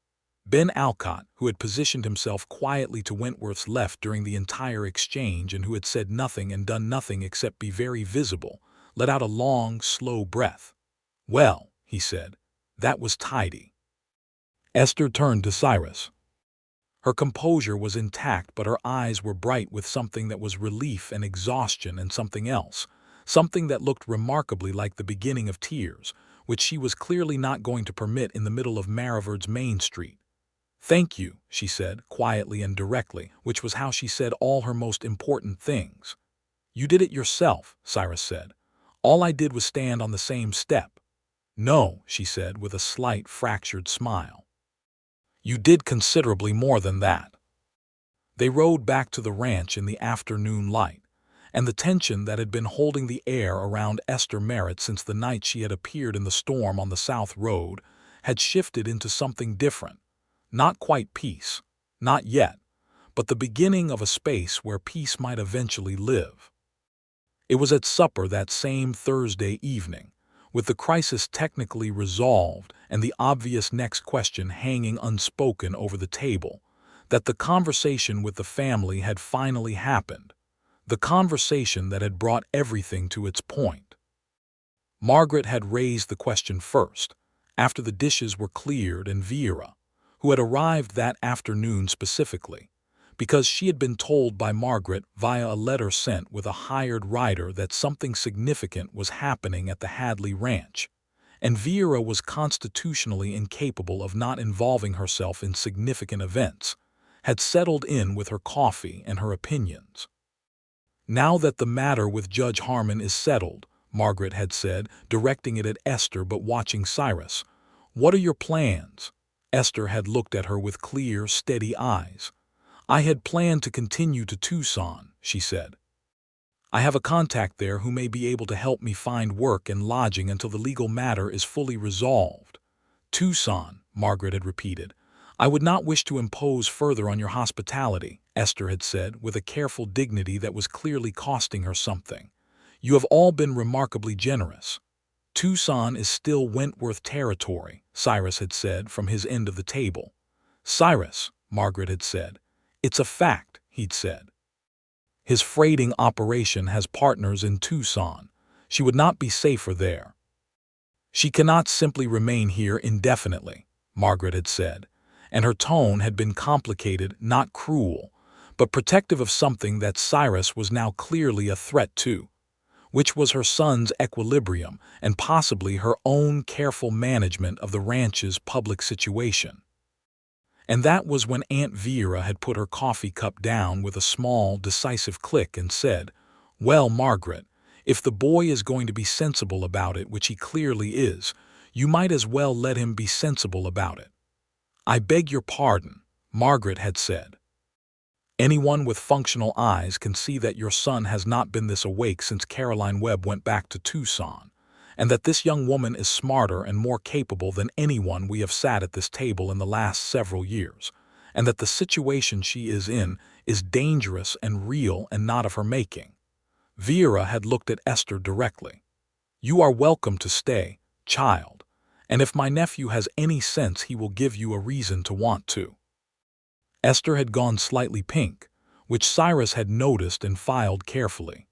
Speaker 1: Ben Alcott, who had positioned himself quietly to Wentworth's left during the entire exchange and who had said nothing and done nothing except be very visible, let out a long, slow breath. "Well," he said, "that was tidy." Esther turned to Cyrus. Her composure was intact, but her eyes were bright with something that was relief and exhaustion and something else, something that looked remarkably like the beginning of tears, which she was clearly not going to permit in the middle of Maryvard's main street. "Thank you," she said, quietly and directly, which was how she said all her most important things. "You did it yourself," Cyrus said. "All I did was stand on the same step." "No," she said with a slight fractured smile. "You did considerably more than that." They rode back to the ranch in the afternoon light, and the tension that had been holding the air around Esther Merritt since the night she had appeared in the storm on the South Road had shifted into something different. Not quite peace, not yet, but the beginning of a space where peace might eventually live. It was at supper that same Thursday evening, with the crisis technically resolved and the obvious next question hanging unspoken over the table, that the conversation with the family had finally happened, the conversation that had brought everything to its point. Margaret had raised the question first, after the dishes were cleared, and Vera, who had arrived that afternoon specifically, because she had been told by Margaret via a letter sent with a hired rider that something significant was happening at the Hadley ranch, and Vera was constitutionally incapable of not involving herself in significant events, had settled in with her coffee and her opinions. "Now that the matter with Judge Harmon is settled," Margaret had said, directing it at Esther but watching Cyrus, "what are your plans?" Esther had looked at her with clear, steady eyes. "I had planned to continue to Tucson," she said. "I have a contact there who may be able to help me find work and lodging until the legal matter is fully resolved." "Tucson," Margaret had repeated. "I would not wish to impose further on your hospitality," Esther had said, with a careful dignity that was clearly costing her something. "You have all been remarkably generous." "Tucson is still Wentworth territory," Cyrus had said from his end of the table. "Cyrus," Margaret had said. "It's a fact," he'd said. "His freighting operation has partners in Tucson. She would not be safer there." "She cannot simply remain here indefinitely," Margaret had said, and her tone had been complicated, not cruel, but protective of something that Cyrus was now clearly a threat to, which was her son's equilibrium and possibly her own careful management of the ranch's public situation. And that was when Aunt Vera had put her coffee cup down with a small, decisive click and said, "Well, Margaret, if the boy is going to be sensible about it, which he clearly is, you might as well let him be sensible about it." "I beg your pardon," Margaret had said. "Anyone with functional eyes can see that your son has not been this awake since Caroline Webb went back to Tucson, and that this young woman is smarter and more capable than anyone we have sat at this table in the last several years, and that the situation she is in is dangerous and real and not of her making." Vera had looked at Esther directly. "You are welcome to stay, child, and if my nephew has any sense he will give you a reason to want to." Esther had gone slightly pink, which Cyrus had noticed and filed carefully.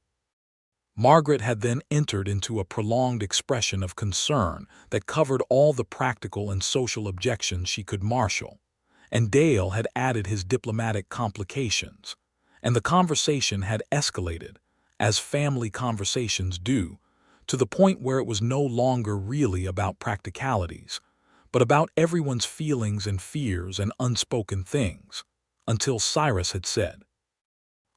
Speaker 1: Margaret had then entered into a prolonged expression of concern that covered all the practical and social objections she could marshal, and Dale had added his diplomatic complications, and the conversation had escalated, as family conversations do, to the point where it was no longer really about practicalities, but about everyone's feelings and fears and unspoken things, until Cyrus had said,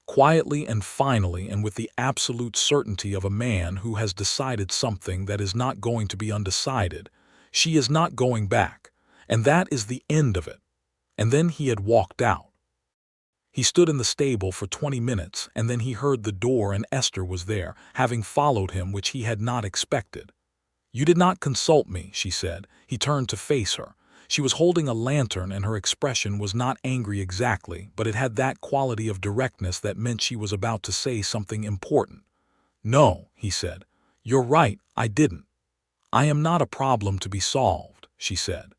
Speaker 1: quietly and finally and with the absolute certainty of a man who has decided something that is not going to be undecided, "She is not going back, and that is the end of it." And then he had walked out. He stood in the stable for 20 minutes, and then he heard the door and Esther was there, having followed him, which he had not expected. "You did not consult me," she said. He turned to face her. She was holding a lantern and her expression was not angry exactly, but it had that quality of directness that meant she was about to say something important. "No," he said. "You're right, I didn't. I am not a problem to be solved," she said.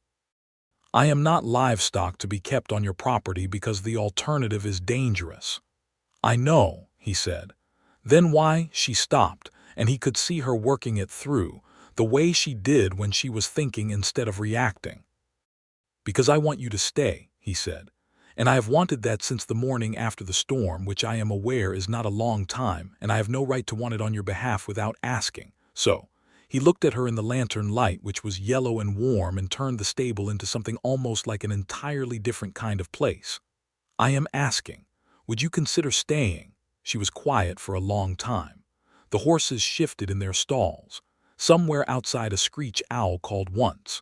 Speaker 1: "I am not livestock to be kept on your property because the alternative is dangerous." "I know," he said. "Then why—" She stopped, and he could see her working it through, the way she did when she was thinking instead of reacting. "Because I want you to stay," he said, "and I have wanted that since the morning after the storm, which I am aware is not a long time, and I have no right to want it on your behalf without asking. So," he looked at her in the lantern light, which was yellow and warm and turned the stable into something almost like an entirely different kind of place. "I am asking, would you consider staying?" She was quiet for a long time. The horses shifted in their stalls. Somewhere outside a screech owl called once.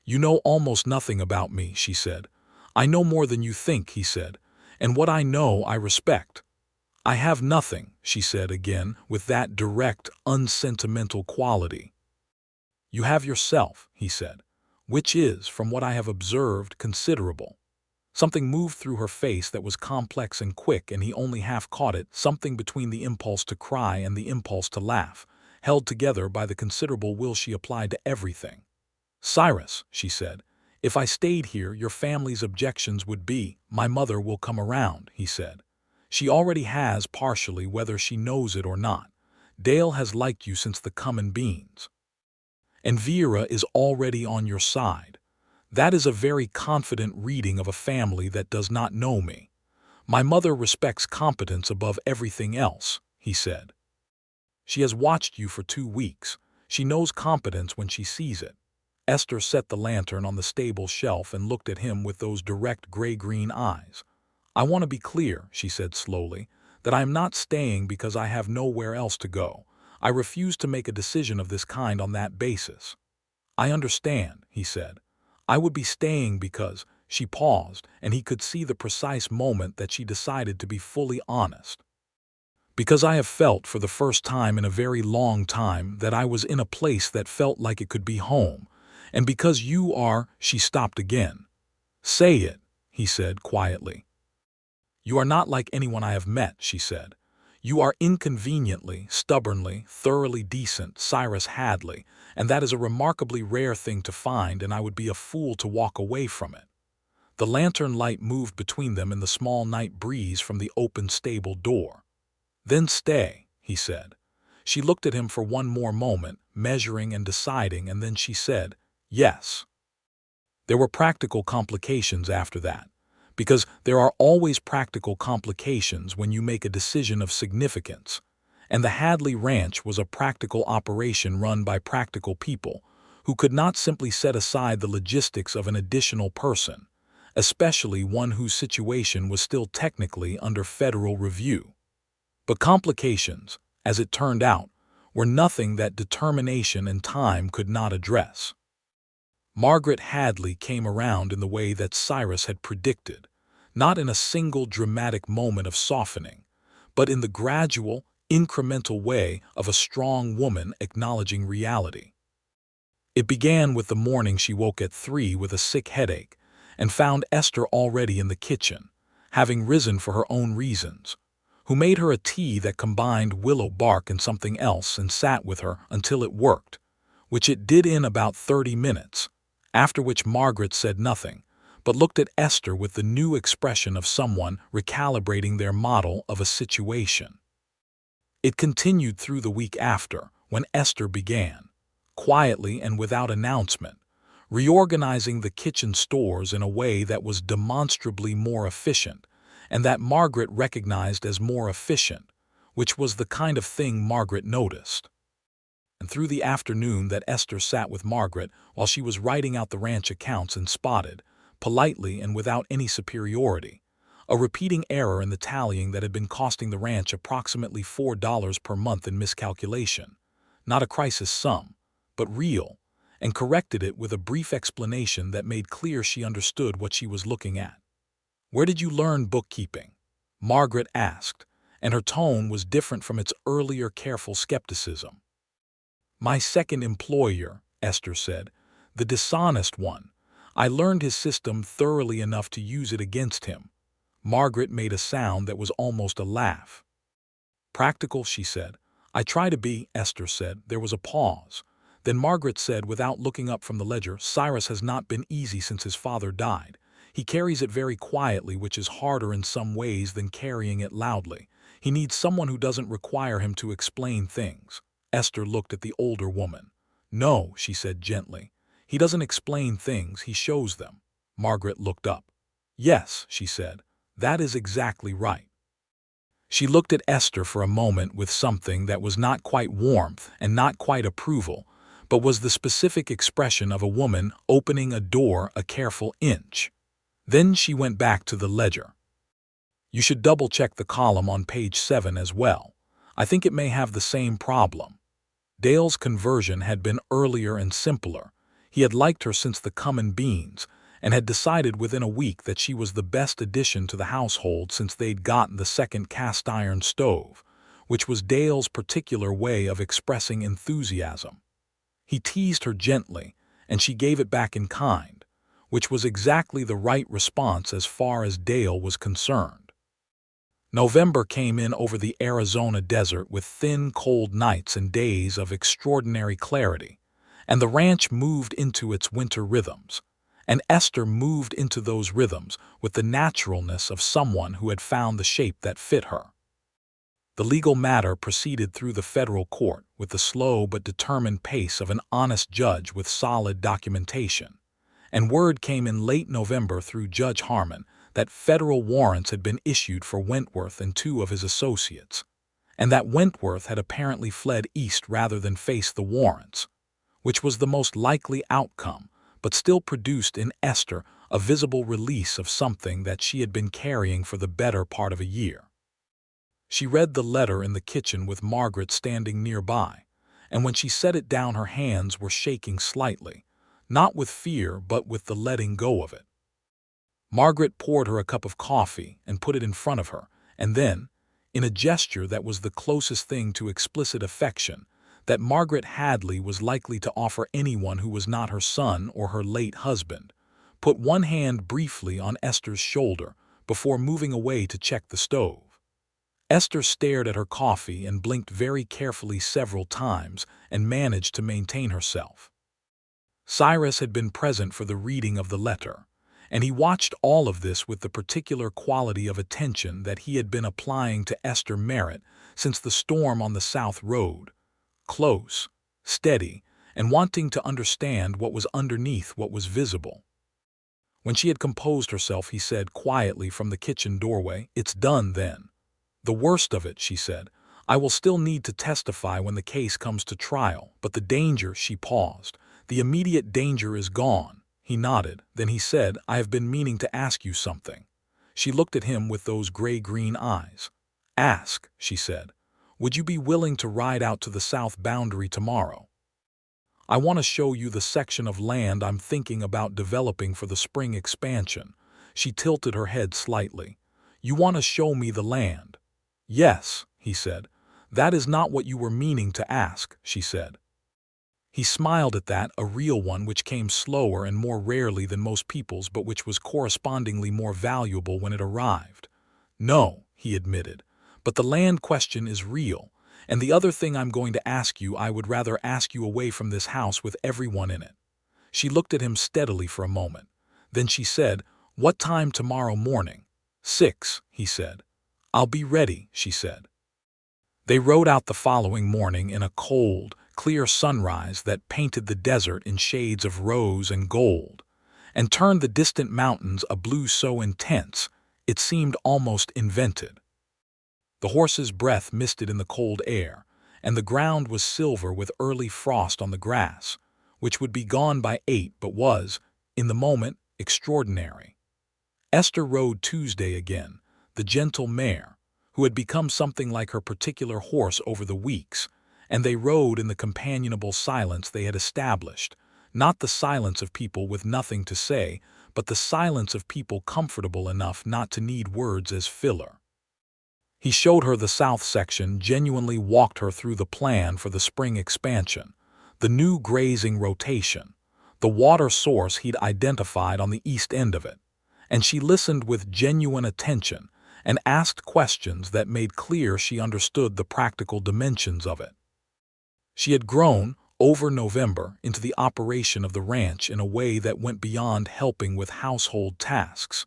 Speaker 1: "You know almost nothing about me," she said. "I know more than you think," he said, "and what I know I respect." "I have nothing," she said again, with that direct, unsentimental quality. "You have yourself," he said, "which is, from what I have observed, considerable." Something moved through her face that was complex and quick, and he only half caught it, something between the impulse to cry and the impulse to laugh, held together by the considerable will she applied to everything. "Cyrus," she said, "if I stayed here, your family's objections would be—" "My mother will come around," he said. "She already has, partially, whether she knows it or not. Dale has liked you since the common beans. And Vera is already on your side. That is a very confident reading of a family that does not know me. My mother respects competence above everything else, he said. She has watched you for 2 weeks. She knows competence when she sees it. Esther set the lantern on the stable shelf and looked at him with those direct gray-green eyes. I want to be clear, she said slowly, that I am not staying because I have nowhere else to go. I refuse to make a decision of this kind on that basis. I understand, he said. I would be staying because, she paused, and he could see the precise moment that she decided to be fully honest. Because I have felt for the first time in a very long time that I was in a place that felt like it could be home, and because you are, she stopped again. Say it, he said quietly. You are not like anyone I have met, she said. You are inconveniently, stubbornly, thoroughly decent Cyrus Hadley, and that is a remarkably rare thing to find, and I would be a fool to walk away from it. The lantern light moved between them in the small night breeze from the open stable door. Then stay, he said. She looked at him for one more moment, measuring and deciding, and then she said, yes. There were practical complications after that, because there are always practical complications when you make a decision of significance, and the Hadley Ranch was a practical operation run by practical people who could not simply set aside the logistics of an additional person, especially one whose situation was still technically under federal review. But complications, as it turned out, were nothing that determination and time could not address. Margaret Hadley came around in the way that Cyrus had predicted, not in a single dramatic moment of softening, but in the gradual, incremental way of a strong woman acknowledging reality. It began with the morning she woke at 3 with a sick headache and found Esther already in the kitchen, having risen for her own reasons, who made her a tea that combined willow bark and something else and sat with her until it worked, which it did in about 30 minutes, after which Margaret said nothing, but looked at Esther with the new expression of someone recalibrating their model of a situation. It continued through the week after, when Esther began, quietly and without announcement, reorganizing the kitchen stores in a way that was demonstrably more efficient, and that Margaret recognized as more efficient, which was the kind of thing Margaret noticed. And through the afternoon that Esther sat with Margaret while she was writing out the ranch accounts and spotted, politely and without any superiority, a repeating error in the tallying that had been costing the ranch approximately $4 per month in miscalculation, not a crisis sum, but real, and corrected it with a brief explanation that made clear she understood what she was looking at. Where did you learn bookkeeping? Margaret asked, and her tone was different from its earlier careful skepticism. My second employer, Esther said, the dishonest one. I learned his system thoroughly enough to use it against him. Margaret made a sound that was almost a laugh. Practical, she said. I try to be, Esther said. There was a pause. Then Margaret said, without looking up from the ledger, Cyrus has not been easy since his father died. He carries it very quietly, which is harder in some ways than carrying it loudly. He needs someone who doesn't require him to explain things. Esther looked at the older woman. No, she said gently. He doesn't explain things, he shows them. Margaret looked up. Yes, she said. That is exactly right. She looked at Esther for a moment with something that was not quite warmth and not quite approval, but was the specific expression of a woman opening a door a careful inch. Then she went back to the ledger. You should double-check the column on page 7 as well. I think it may have the same problem. Dale's conversion had been earlier and simpler. He had liked her since the common beans, and had decided within a week that she was the best addition to the household since they'd gotten the second cast-iron stove, which was Dale's particular way of expressing enthusiasm. He teased her gently, and she gave it back in kind, which was exactly the right response as far as Dale was concerned. November came in over the Arizona desert with thin, cold nights and days of extraordinary clarity, and the ranch moved into its winter rhythms, and Esther moved into those rhythms with the naturalness of someone who had found the shape that fit her. The legal matter proceeded through the federal court with the slow but determined pace of an honest judge with solid documentation, and word came in late November through Judge Harmon that federal warrants had been issued for Wentworth and two of his associates, and that Wentworth had apparently fled east rather than face the warrants, which was the most likely outcome, but still produced in Esther a visible release of something that she had been carrying for the better part of a year. She read the letter in the kitchen with Margaret standing nearby, and when she set it down her hands were shaking slightly, not with fear but with the letting go of it. Margaret poured her a cup of coffee and put it in front of her, and then, in a gesture that was the closest thing to explicit affection that Margaret Hadley was likely to offer anyone who was not her son or her late husband, put one hand briefly on Esther's shoulder before moving away to check the stove. Esther stared at her coffee and blinked very carefully several times and managed to maintain herself. Cyrus had been present for the reading of the letter, and he watched all of this with the particular quality of attention that he had been applying to Esther Merritt since the storm on the South Road, close, steady, and wanting to understand what was underneath what was visible. When she had composed herself, he said quietly from the kitchen doorway, "It's done then. The worst of it," she said. "I will still need to testify when the case comes to trial, but the danger," she paused, "the immediate danger is gone." He nodded. Then he said, "I have been meaning to ask you something." She looked at him with those gray-green eyes. "Ask," she said. "Would you be willing to ride out to the south boundary tomorrow? I want to show you the section of land I'm thinking about developing for the spring expansion." She tilted her head slightly. "You want to show me the land?" "Yes," he said. "That is not what you were meaning to ask," she said. He smiled at that, a real one which came slower and more rarely than most people's, but which was correspondingly more valuable when it arrived. "No," he admitted, "but the land question is real, and the other thing I'm going to ask you I would rather ask you away from this house with everyone in it." She looked at him steadily for a moment. Then she said, "What time tomorrow morning?" "6," he said. "I'll be ready," she said. They rode out the following morning in a cold, clear sunrise that painted the desert in shades of rose and gold, and turned the distant mountains a blue so intense it seemed almost invented. The horse's breath misted in the cold air, and the ground was silver with early frost on the grass, which would be gone by 8 but was, in the moment, extraordinary. Esther rode Tuesday again, the gentle mare, who had become something like her particular horse over the weeks, and they rode in the companionable silence they had established, not the silence of people with nothing to say, but the silence of people comfortable enough not to need words as filler. He showed her the south section, genuinely walked her through the plan for the spring expansion, the new grazing rotation, the water source he'd identified on the east end of it, and she listened with genuine attention and asked questions that made clear she understood the practical dimensions of it. She had grown, over November, into the operation of the ranch in a way that went beyond helping with household tasks.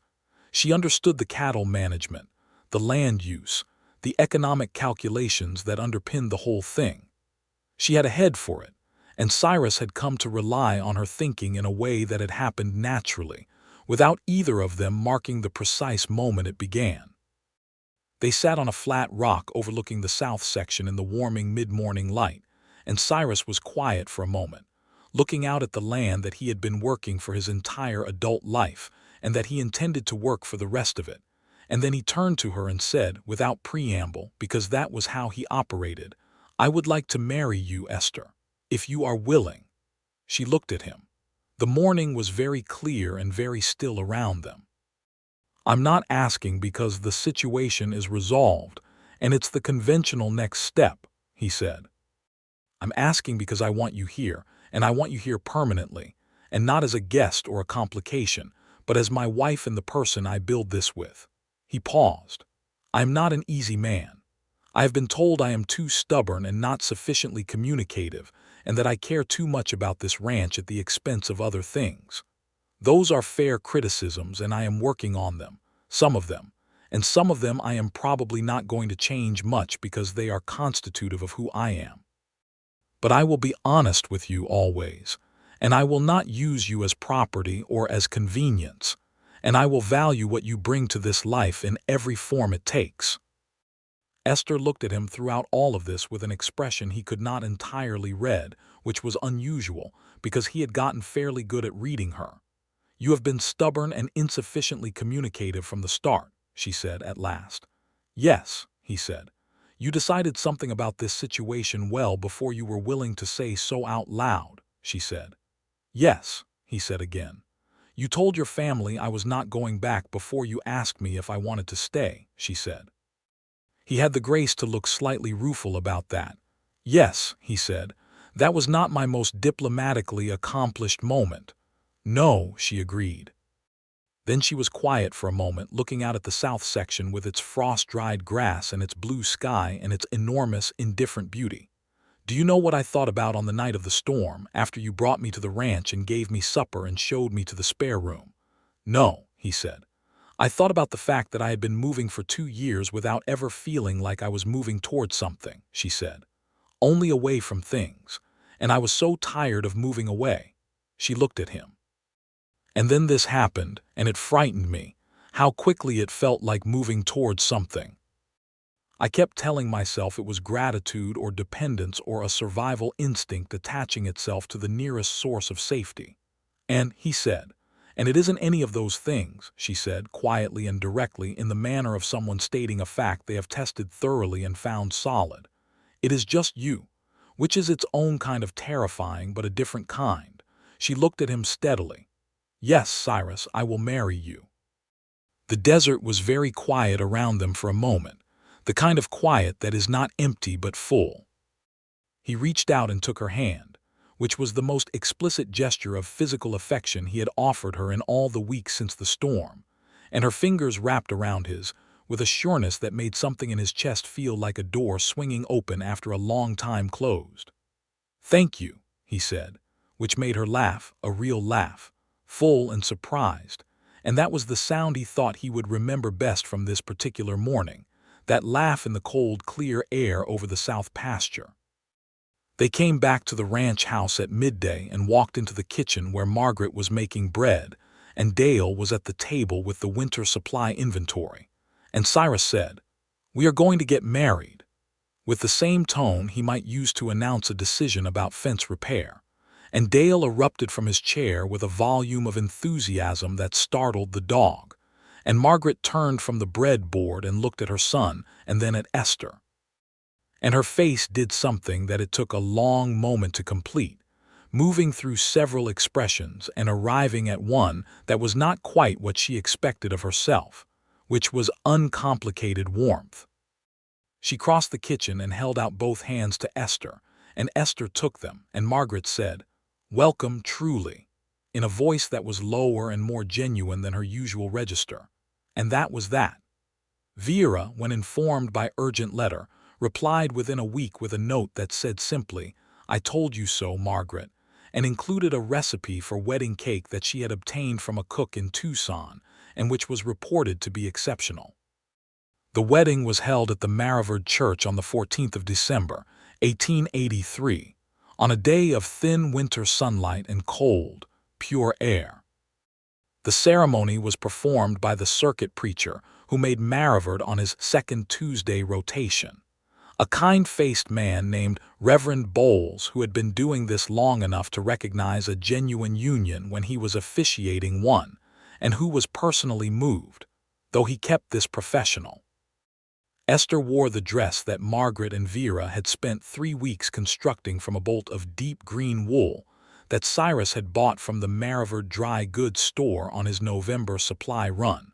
Speaker 1: She understood the cattle management, the land use, the economic calculations that underpinned the whole thing. She had a head for it, and Cyrus had come to rely on her thinking in a way that had happened naturally, without either of them marking the precise moment it began. They sat on a flat rock overlooking the south section in the warming mid-morning light, and Cyrus was quiet for a moment, looking out at the land that he had been working for his entire adult life and that he intended to work for the rest of it. And then he turned to her and said, without preamble, because that was how he operated, "I would like to marry you, Esther, if you are willing." She looked at him. The morning was very clear and very still around them. "I'm not asking because the situation is resolved, and it's the conventional next step," he said. "I'm asking because I want you here, and I want you here permanently, and not as a guest or a complication, but as my wife and the person I build this with." He paused. "I am not an easy man. I have been told I am too stubborn and not sufficiently communicative, and that I care too much about this ranch at the expense of other things. Those are fair criticisms, and I am working on them, some of them, and some of them I am probably not going to change much because they are constitutive of who I am. But I will be honest with you always, and I will not use you as property or as convenience, and I will value what you bring to this life in every form it takes." Esther looked at him throughout all of this with an expression he could not entirely read, which was unusual because he had gotten fairly good at reading her. "You have been stubborn and insufficiently communicative from the start," she said at last. "Yes," he said. "You decided something about this situation well before you were willing to say so out loud," she said. "Yes," he said again. "You told your family I was not going back before you asked me if I wanted to stay," she said. He had the grace to look slightly rueful about that. "Yes," he said, "that was not my most diplomatically accomplished moment." "No," she agreed. Then she was quiet for a moment, looking out at the south section with its frost-dried grass and its blue sky and its enormous, indifferent beauty. "Do you know what I thought about on the night of the storm, after you brought me to the ranch and gave me supper and showed me to the spare room?" "No," he said. "I thought about the fact that I had been moving for 2 years without ever feeling like I was moving toward something," she said. "Only away from things. And I was so tired of moving away." She looked at him. "And then this happened, and it frightened me, how quickly it felt like moving towards something. I kept telling myself it was gratitude or dependence or a survival instinct attaching itself to the nearest source of safety." And he said, "And it isn't any of those things," she said, quietly and directly, in the manner of someone stating a fact they have tested thoroughly and found solid. "It is just you, which is its own kind of terrifying, but a different kind." She looked at him steadily. "Yes, Cyrus, I will marry you." The desert was very quiet around them for a moment, the kind of quiet that is not empty but full. He reached out and took her hand, which was the most explicit gesture of physical affection he had offered her in all the weeks since the storm, and her fingers wrapped around his, with a sureness that made something in his chest feel like a door swinging open after a long time closed. "Thank you," he said, which made her laugh, a real laugh, full and surprised, and that was the sound he thought he would remember best from this particular morning, that laugh in the cold, clear air over the south pasture. They came back to the ranch house at midday and walked into the kitchen where Margaret was making bread, and Dale was at the table with the winter supply inventory. And Cyrus said, "We are going to get married," with the same tone he might use to announce a decision about fence repair. And Dale erupted from his chair with a volume of enthusiasm that startled the dog. And Margaret turned from the bread board and looked at her son and then at Esther. And her face did something that it took a long moment to complete, moving through several expressions and arriving at one that was not quite what she expected of herself, which was uncomplicated warmth. She crossed the kitchen and held out both hands to Esther, and Esther took them, and Margaret said, "Welcome truly," in a voice that was lower and more genuine than her usual register. And that was that. Vera, when informed by urgent letter, replied within a week with a note that said simply, "I told you so, Margaret," and included a recipe for wedding cake that she had obtained from a cook in Tucson, and which was reported to be exceptional. The wedding was held at the Maraverd Church on the 14th of December, 1883, on a day of thin winter sunlight and cold, pure air. The ceremony was performed by the circuit preacher who made Maraverd on his second Tuesday rotation, a kind-faced man named Reverend Bowles, who had been doing this long enough to recognize a genuine union when he was officiating one, and who was personally moved, though he kept this professional. Esther wore the dress that Margaret and Vera had spent 3 weeks constructing from a bolt of deep green wool that Cyrus had bought from the Maraverd dry goods store on his November supply run,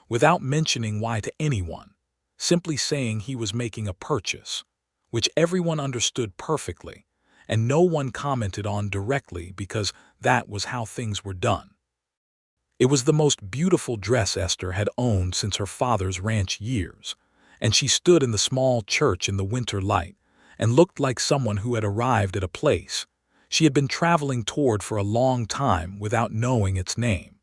Speaker 1: without mentioning why to anyone, simply saying he was making a purchase, which everyone understood perfectly, and no one commented on directly because that was how things were done. It was the most beautiful dress Esther had owned since her father's ranch years, and she stood in the small church in the winter light and looked like someone who had arrived at a place she had been traveling toward for a long time without knowing its name.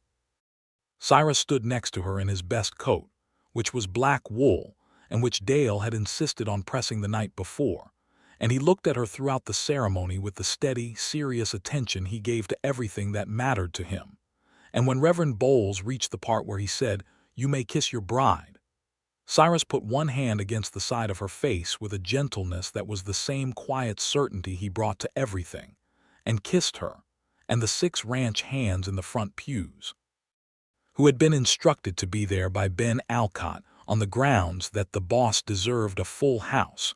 Speaker 1: Cyrus stood next to her in his best coat, which was black wool and which Dale had insisted on pressing the night before, and he looked at her throughout the ceremony with the steady, serious attention he gave to everything that mattered to him. And when Reverend Bowles reached the part where he said, "You may kiss your bride," Cyrus put one hand against the side of her face with a gentleness that was the same quiet certainty he brought to everything, and kissed her, and the 6 ranch hands in the front pews, who had been instructed to be there by Ben Alcott on the grounds that the boss deserved a full house,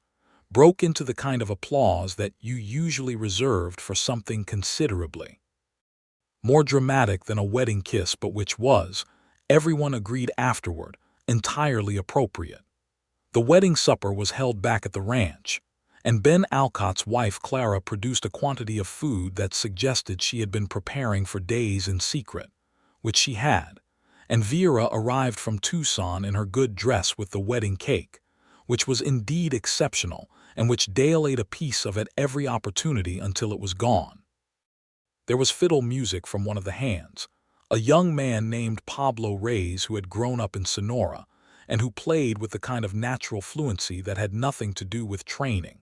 Speaker 1: broke into the kind of applause that you usually reserved for something considerably more dramatic than a wedding kiss, but which was, everyone agreed afterward, entirely appropriate. The wedding supper was held back at the ranch, and Ben Alcott's wife Clara produced a quantity of food that suggested she had been preparing for days in secret, which she had, and Vera arrived from Tucson in her good dress with the wedding cake, which was indeed exceptional and which Dale ate a piece of at every opportunity until it was gone. There was fiddle music from one of the hands, a young man named Pablo Reyes who had grown up in Sonora and who played with the kind of natural fluency that had nothing to do with training,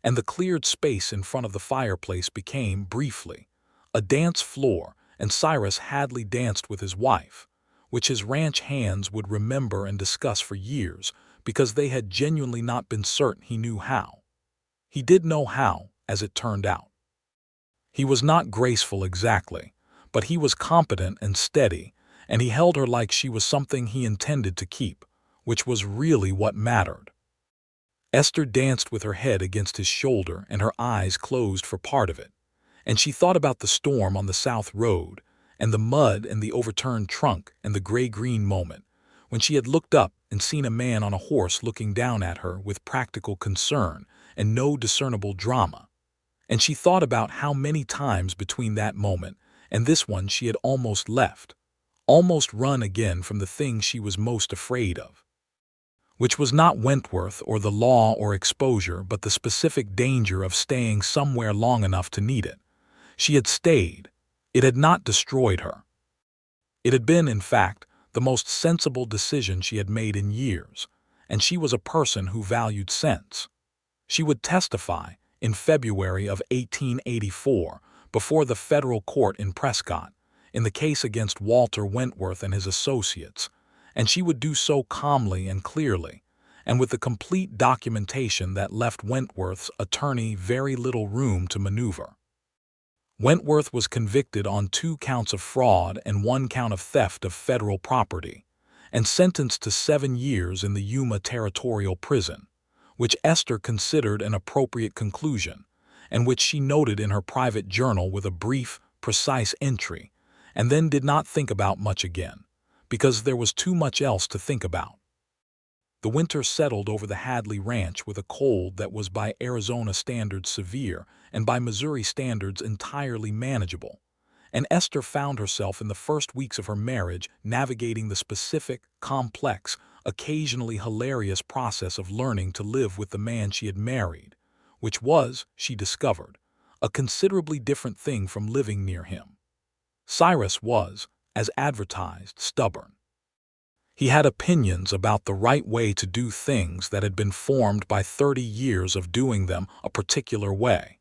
Speaker 1: and the cleared space in front of the fireplace became, briefly, a dance floor, and Cyrus Hadley danced with his wife, which his ranch hands would remember and discuss for years because they had genuinely not been certain he knew how. He did know how, as it turned out. He was not graceful exactly, but he was competent and steady, and he held her like she was something he intended to keep, which was really what mattered. Esther danced with her head against his shoulder and her eyes closed for part of it, and she thought about the storm on the South Road, and the mud and the overturned trunk and the gray-green moment, when she had looked up and seen a man on a horse looking down at her with practical concern and no discernible drama. And she thought about how many times between that moment and this one she had almost left, almost run again from the thing she was most afraid of, which was not Wentworth or the law or exposure, but the specific danger of staying somewhere long enough to need it. She had stayed. It had not destroyed her. It had been, in fact, the most sensible decision she had made in years, and she was a person who valued sense. She would testify in February of 1884 before the federal court in Prescott, in the case against Walter Wentworth and his associates, and she would do so calmly and clearly, and with the complete documentation that left Wentworth's attorney very little room to maneuver. Wentworth was convicted on 2 counts of fraud and 1 count of theft of federal property, and sentenced to 7 years in the Yuma Territorial Prison, which Esther considered an appropriate conclusion, and which she noted in her private journal with a brief, precise entry, and then did not think about much again, because there was too much else to think about. The winter settled over the Hadley Ranch with a cold that was by Arizona standards severe and by Missouri standards entirely manageable, and Esther found herself in the first weeks of her marriage navigating the specific, complex, occasionally hilarious process of learning to live with the man she had married, which was, she discovered, a considerably different thing from living near him. Cyrus was, as advertised, stubborn. He had opinions about the right way to do things that had been formed by 30 years of doing them a particular way,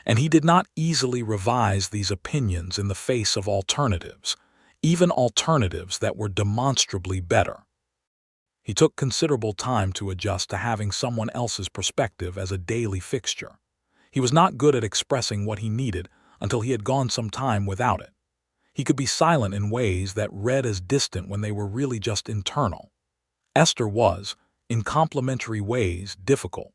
Speaker 1: and he did not easily revise these opinions in the face of alternatives, even alternatives that were demonstrably better. He took considerable time to adjust to having someone else's perspective as a daily fixture. He was not good at expressing what he needed until he had gone some time without it. He could be silent in ways that read as distant when they were really just internal. Esther was, in complementary ways, difficult.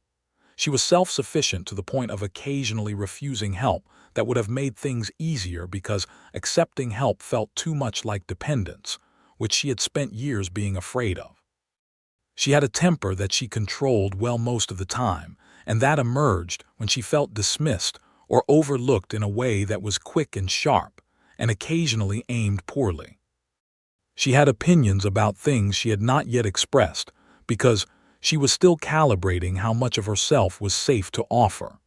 Speaker 1: She was self-sufficient to the point of occasionally refusing help that would have made things easier because accepting help felt too much like dependence, which she had spent years being afraid of. She had a temper that she controlled well most of the time, and that emerged when she felt dismissed or overlooked in a way that was quick and sharp, and occasionally aimed poorly. She had opinions about things she had not yet expressed because she was still calibrating how much of herself was safe to offer.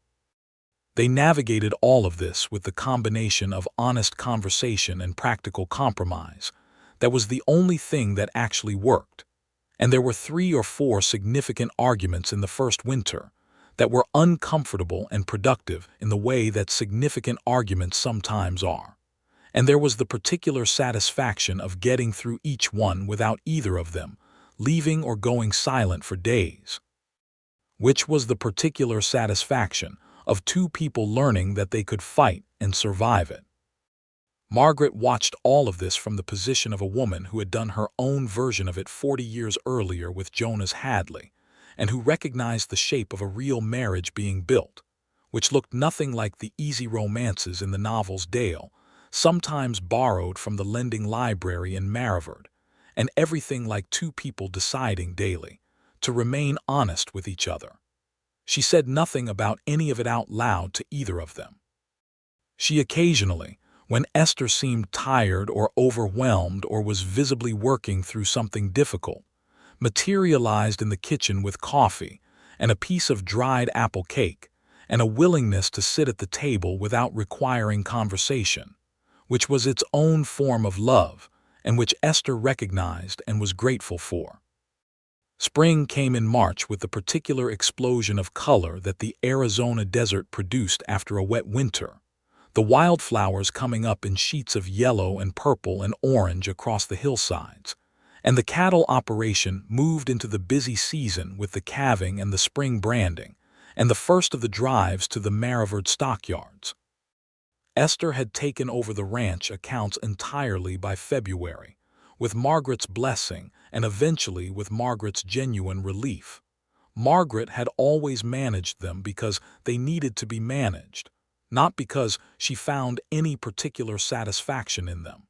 Speaker 1: They navigated all of this with the combination of honest conversation and practical compromise. That was the only thing that actually worked. And there were 3 or 4 significant arguments in the first winter that were uncomfortable and productive in the way that significant arguments sometimes are. And there was the particular satisfaction of getting through each one without either of them leaving or going silent for days. Which was the particular satisfaction of two people learning that they could fight and survive it. Margaret watched all of this from the position of a woman who had done her own version of it 40 years earlier with Cyrus Hadley, and who recognized the shape of a real marriage being built, which looked nothing like the easy romances in the novels Dale, sometimes borrowed from the lending library in Marivard, and everything like two people deciding daily to remain honest with each other. She said nothing about any of it out loud to either of them. She occasionally, when Esther seemed tired or overwhelmed or was visibly working through something difficult, materialized in the kitchen with coffee and a piece of dried apple cake and a willingness to sit at the table without requiring conversation, which was its own form of love and which Esther recognized and was grateful for. Spring came in March with the particular explosion of color that the Arizona desert produced after a wet winter, the wildflowers coming up in sheets of yellow and purple and orange across the hillsides, and the cattle operation moved into the busy season with the calving and the spring branding, and the first of the drives to the Marivard stockyards. Esther had taken over the ranch accounts entirely by February, with Margaret's blessing and eventually with Margaret's genuine relief. Margaret had always managed them because they needed to be managed, not because she found any particular satisfaction in them.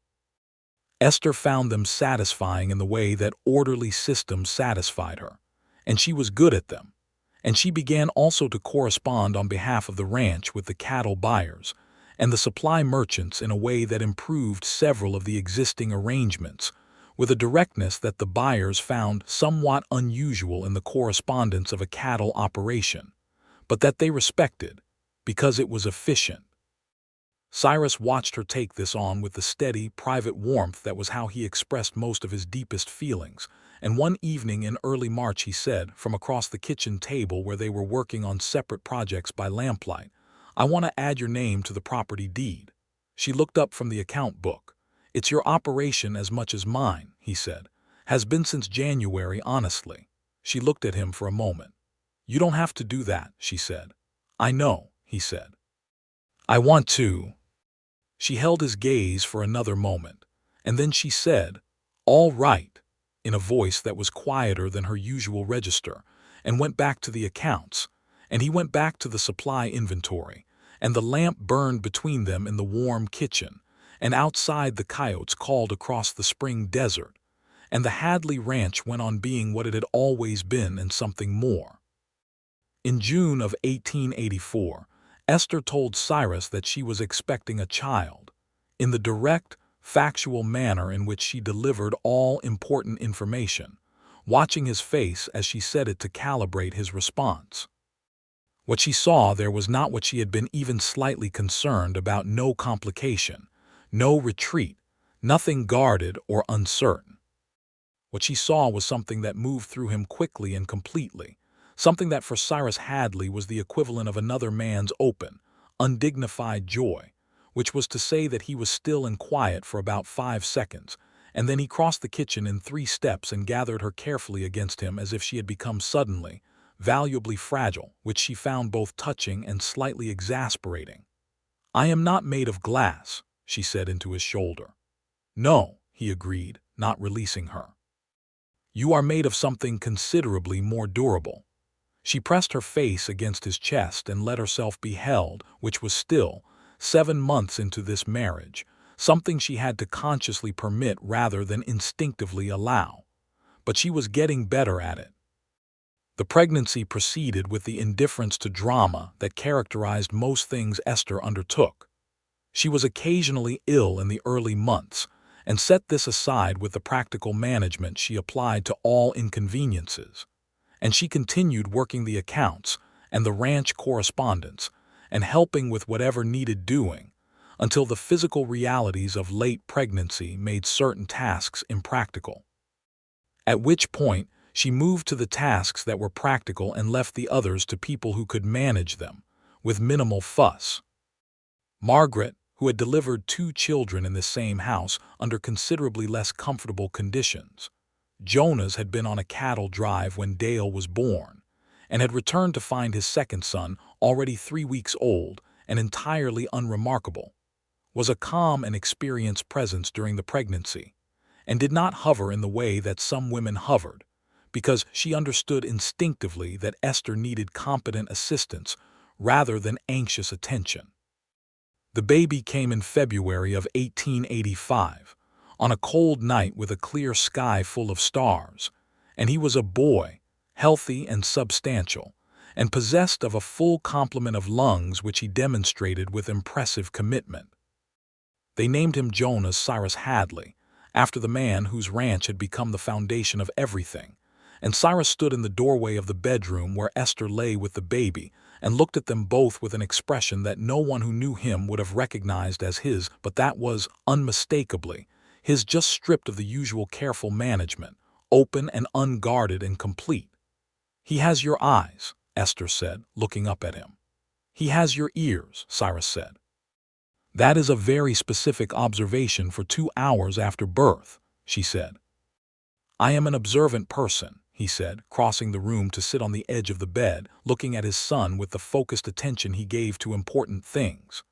Speaker 1: Esther found them satisfying in the way that orderly systems satisfied her, and she was good at them. And she began also to correspond on behalf of the ranch with the cattle buyers and the supply merchants in a way that improved several of the existing arrangements, with a directness that the buyers found somewhat unusual in the correspondence of a cattle operation, but that they respected because it was efficient. Cyrus watched her take this on with the steady, private warmth that was how he expressed most of his deepest feelings, and one evening in early March he said, from across the kitchen table where they were working on separate projects by lamplight, "I want to add your name to the property deed." She looked up from the account book. "It's your operation as much as mine," he said. "Has been since January, honestly." She looked at him for a moment. "You don't have to do that," she said. "I know," he said. "I want to." She held his gaze for another moment, and then she said, "All right," in a voice that was quieter than her usual register, and went back to the accounts, and he went back to the supply inventory, and the lamp burned between them in the warm kitchen, and outside the coyotes called across the spring desert, and the Hadley ranch went on being what it had always been and something more. In June of 1884, Esther told Cyrus that she was expecting a child, in the direct, factual manner in which she delivered all important information, watching his face as she said it to calibrate his response. What she saw there was not what she had been even slightly concerned about: no complication, no retreat, nothing guarded or uncertain. What she saw was something that moved through him quickly and completely, something that for Cyrus Hadley was the equivalent of another man's open, undignified joy, which was to say that he was still and quiet for about 5 seconds, and then he crossed the kitchen in 3 steps and gathered her carefully against him as if she had become suddenly, valuably fragile, which she found both touching and slightly exasperating. "I am not made of glass," she said into his shoulder. "No," he agreed, not releasing her. "You are made of something considerably more durable." She pressed her face against his chest and let herself be held, which was still, 7 months into this marriage, something she had to consciously permit rather than instinctively allow. But she was getting better at it. The pregnancy proceeded with the indifference to drama that characterized most things Esther undertook. She was occasionally ill in the early months, and set this aside with the practical management she applied to all inconveniences. And she continued working the accounts and the ranch correspondence, and helping with whatever needed doing, until the physical realities of late pregnancy made certain tasks impractical. At which point, She moved to the tasks that were practical and left the others to people who could manage them, with minimal fuss. Margaret, who had delivered 2 children in the same house under considerably less comfortable conditions. Jonas had been on a cattle drive when Dale was born, and had returned to find his second son, already 3 weeks old and entirely unremarkable, was a calm and experienced presence during the pregnancy, and did not hover in the way that some women hovered, because she understood instinctively that Esther needed competent assistance rather than anxious attention. The baby came in February of 1885, on a cold night with a clear sky full of stars, and he was a boy, healthy and substantial, and possessed of a full complement of lungs which he demonstrated with impressive commitment. They named him Jonas Cyrus Hadley, after the man whose ranch had become the foundation of everything, and Cyrus stood in the doorway of the bedroom where Esther lay with the baby and looked at them both with an expression that no one who knew him would have recognized as his, but that was, unmistakably, his, just stripped of the usual careful management, open and unguarded and complete. "He has your eyes," Esther said, looking up at him. "He has your ears," Cyrus said. "That is a very specific observation for 2 hours after birth," she said. "I am an observant person," he said, crossing the room to sit on the edge of the bed, looking at his son with the focused attention he gave to important things.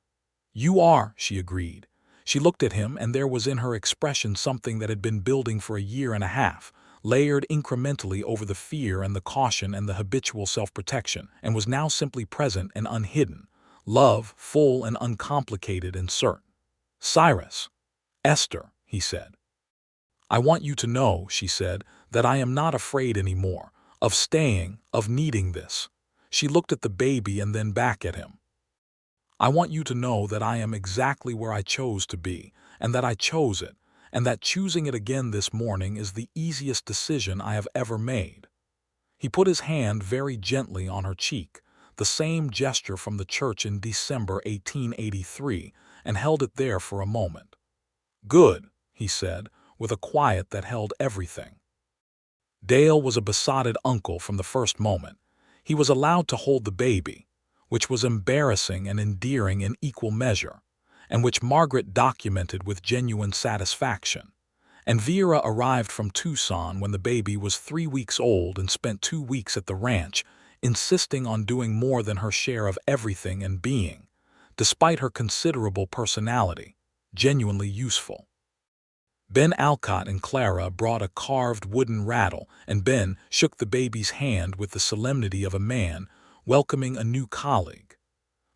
Speaker 1: "You are," she agreed. She looked at him, and there was in her expression something that had been building for a year and a half, layered incrementally over the fear and the caution and the habitual self-protection, and was now simply present and unhidden, love, full and uncomplicated and certain. "Cyrus." "Esther," he said. "I want you to know," she said, "that I am not afraid anymore, of staying, of needing this." She looked at the baby and then back at him. "I want you to know that I am exactly where I chose to be, and that I chose it, and that choosing it again this morning is the easiest decision I have ever made." He put his hand very gently on her cheek, the same gesture from the church in December 1883, and held it there for a moment. "Good," he said, with a quiet that held everything. Dale was a besotted uncle from the first moment. He was allowed to hold the baby, which was embarrassing and endearing in equal measure, and which Margaret documented with genuine satisfaction. And Vera arrived from Tucson when the baby was 3 weeks old and spent 2 weeks at the ranch, insisting on doing more than her share of everything and being, despite her considerable personality, genuinely useful. Ben Alcott and Clara brought a carved wooden rattle, and Ben shook the baby's hand with the solemnity of a man welcoming a new colleague.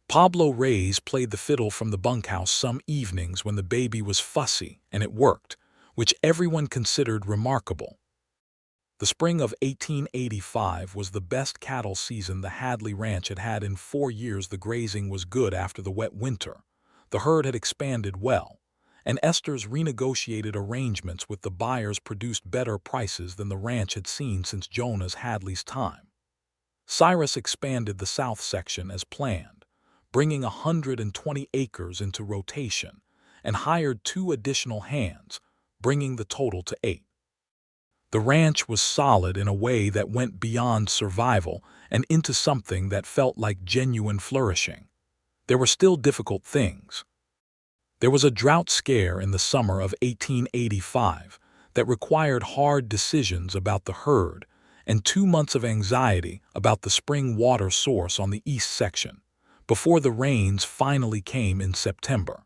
Speaker 1: Pablo Reyes played the fiddle from the bunkhouse some evenings when the baby was fussy, and it worked, which everyone considered remarkable. The spring of 1885 was the best cattle season the Hadley Ranch had had in 4 years. The grazing was good after the wet winter. The herd had expanded well, and Esther's renegotiated arrangements with the buyers produced better prices than the ranch had seen since Jonas Hadley's time. Cyrus expanded the south section as planned, bringing 120 acres into rotation, and hired 2 additional hands, bringing the total to 8. The ranch was solid in a way that went beyond survival and into something that felt like genuine flourishing. There were still difficult things. There was a drought scare in the summer of 1885 that required hard decisions about the herd, and 2 months of anxiety about the spring water source on the east section, before the rains finally came in September.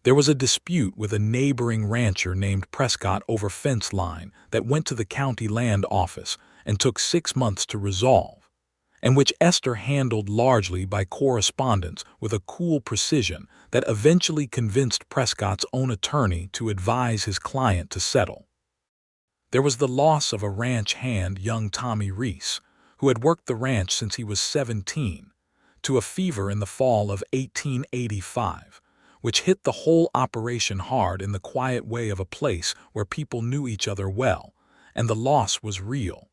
Speaker 1: There was a dispute with a neighboring rancher named Prescott over fence line that went to the county land office and took 6 months to resolve, and which Esther handled largely by correspondence with a cool precision that eventually convinced Prescott's own attorney to advise his client to settle. There was the loss of a ranch hand, young Tommy Reese, who had worked the ranch since he was 17, to a fever in the fall of 1885, which hit the whole operation hard in the quiet way of a place where people knew each other well, and the loss was real.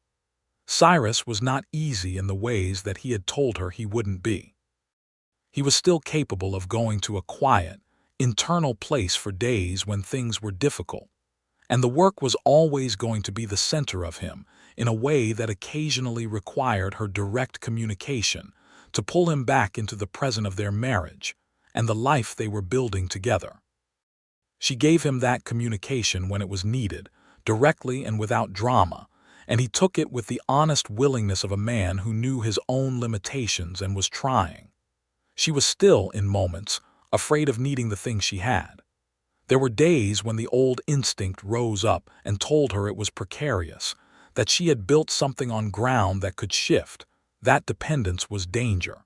Speaker 1: Cyrus was not easy in the ways that he had told her he wouldn't be. He was still capable of going to a quiet, internal place for days when things were difficult, and the work was always going to be the center of him, in a way that occasionally required her direct communication to pull him back into the present of their marriage and the life they were building together. She gave him that communication when it was needed, directly and without drama, and he took it with the honest willingness of a man who knew his own limitations and was trying. She was still, in moments, afraid of needing the things she had. There were days when the old instinct rose up and told her it was precarious, that she had built something on ground that could shift. That dependence was danger.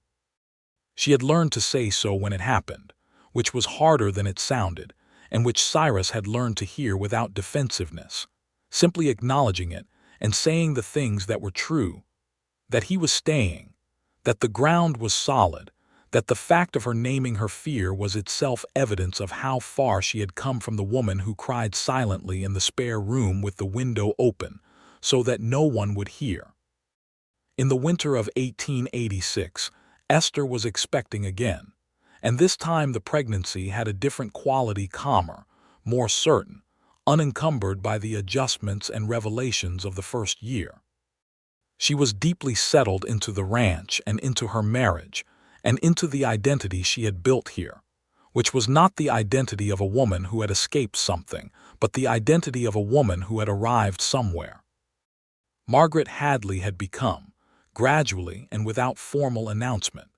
Speaker 1: She had learned to say so when it happened, which was harder than it sounded, and which Cyrus had learned to hear without defensiveness, simply acknowledging it and saying the things that were true, that he was staying, that the ground was solid, that the fact of her naming her fear was itself evidence of how far she had come from the woman who cried silently in the spare room with the window open, so that no one would hear. In the winter of 1886, Esther was expecting again, and this time the pregnancy had a different quality, calmer, more certain, unencumbered by the adjustments and revelations of the first year. She was deeply settled into the ranch and into her marriage, and into the identity she had built here, which was not the identity of a woman who had escaped something, but the identity of a woman who had arrived somewhere. Margaret Hadley had become, gradually and without formal announcement,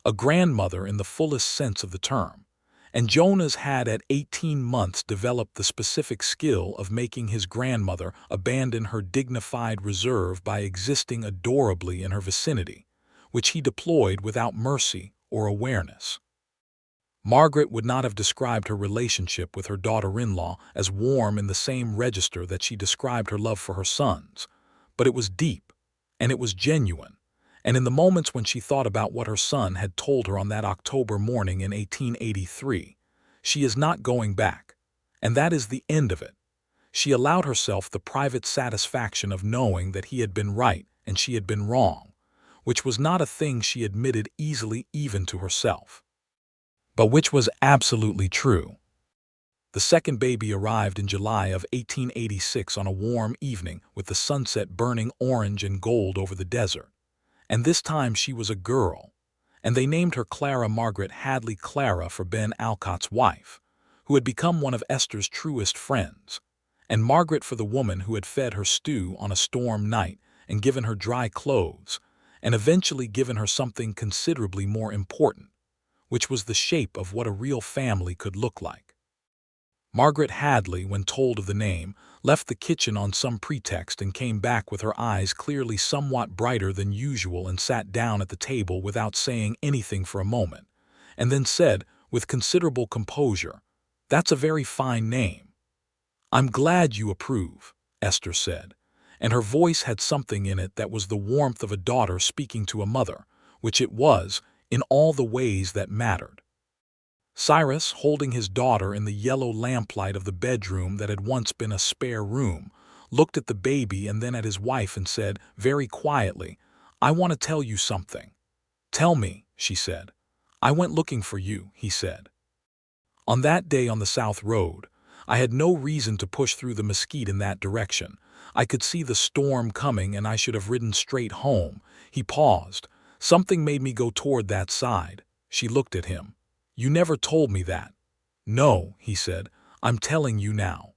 Speaker 1: a grandmother in the fullest sense of the term, and Jonas had at 18 months developed the specific skill of making his grandmother abandon her dignified reserve by existing adorably in her vicinity, which he deployed without mercy or awareness. Margaret would not have described her relationship with her daughter-in-law as warm in the same register that she described her love for her sons, but it was deep, and it was genuine, and in the moments when she thought about what her son had told her on that October morning in 1883, she is not going back, and that is the end of it. She allowed herself the private satisfaction of knowing that he had been right and she had been wrong, which was not a thing she admitted easily even to herself, but which was absolutely true. The second baby arrived in July of 1886 on a warm evening with the sunset burning orange and gold over the desert, and this time she was a girl, and they named her Clara Margaret Hadley, Clara for Ben Alcott's wife, who had become one of Esther's truest friends, and Margaret for the woman who had fed her stew on a storm night and given her dry clothes, and eventually given her something considerably more important, which was the shape of what a real family could look like. Margaret Hadley, when told of the name, left the kitchen on some pretext and came back with her eyes clearly somewhat brighter than usual and sat down at the table without saying anything for a moment, and then said, with considerable composure, "That's a very fine name." "I'm glad you approve," Esther said, and her voice had something in it that was the warmth of a daughter speaking to a mother, which it was, in all the ways that mattered. Cyrus, holding his daughter in the yellow lamplight of the bedroom that had once been a spare room, looked at the baby and then at his wife and said, very quietly, "I want to tell you something." "Tell me," she said. "I went looking for you," he said. "On that day on the South Road, I had no reason to push through the mesquite in that direction. I could see the storm coming and I should have ridden straight home." He paused. "Something made me go toward that side." She looked at him. "You never told me that." "No," he said. "I'm telling you now."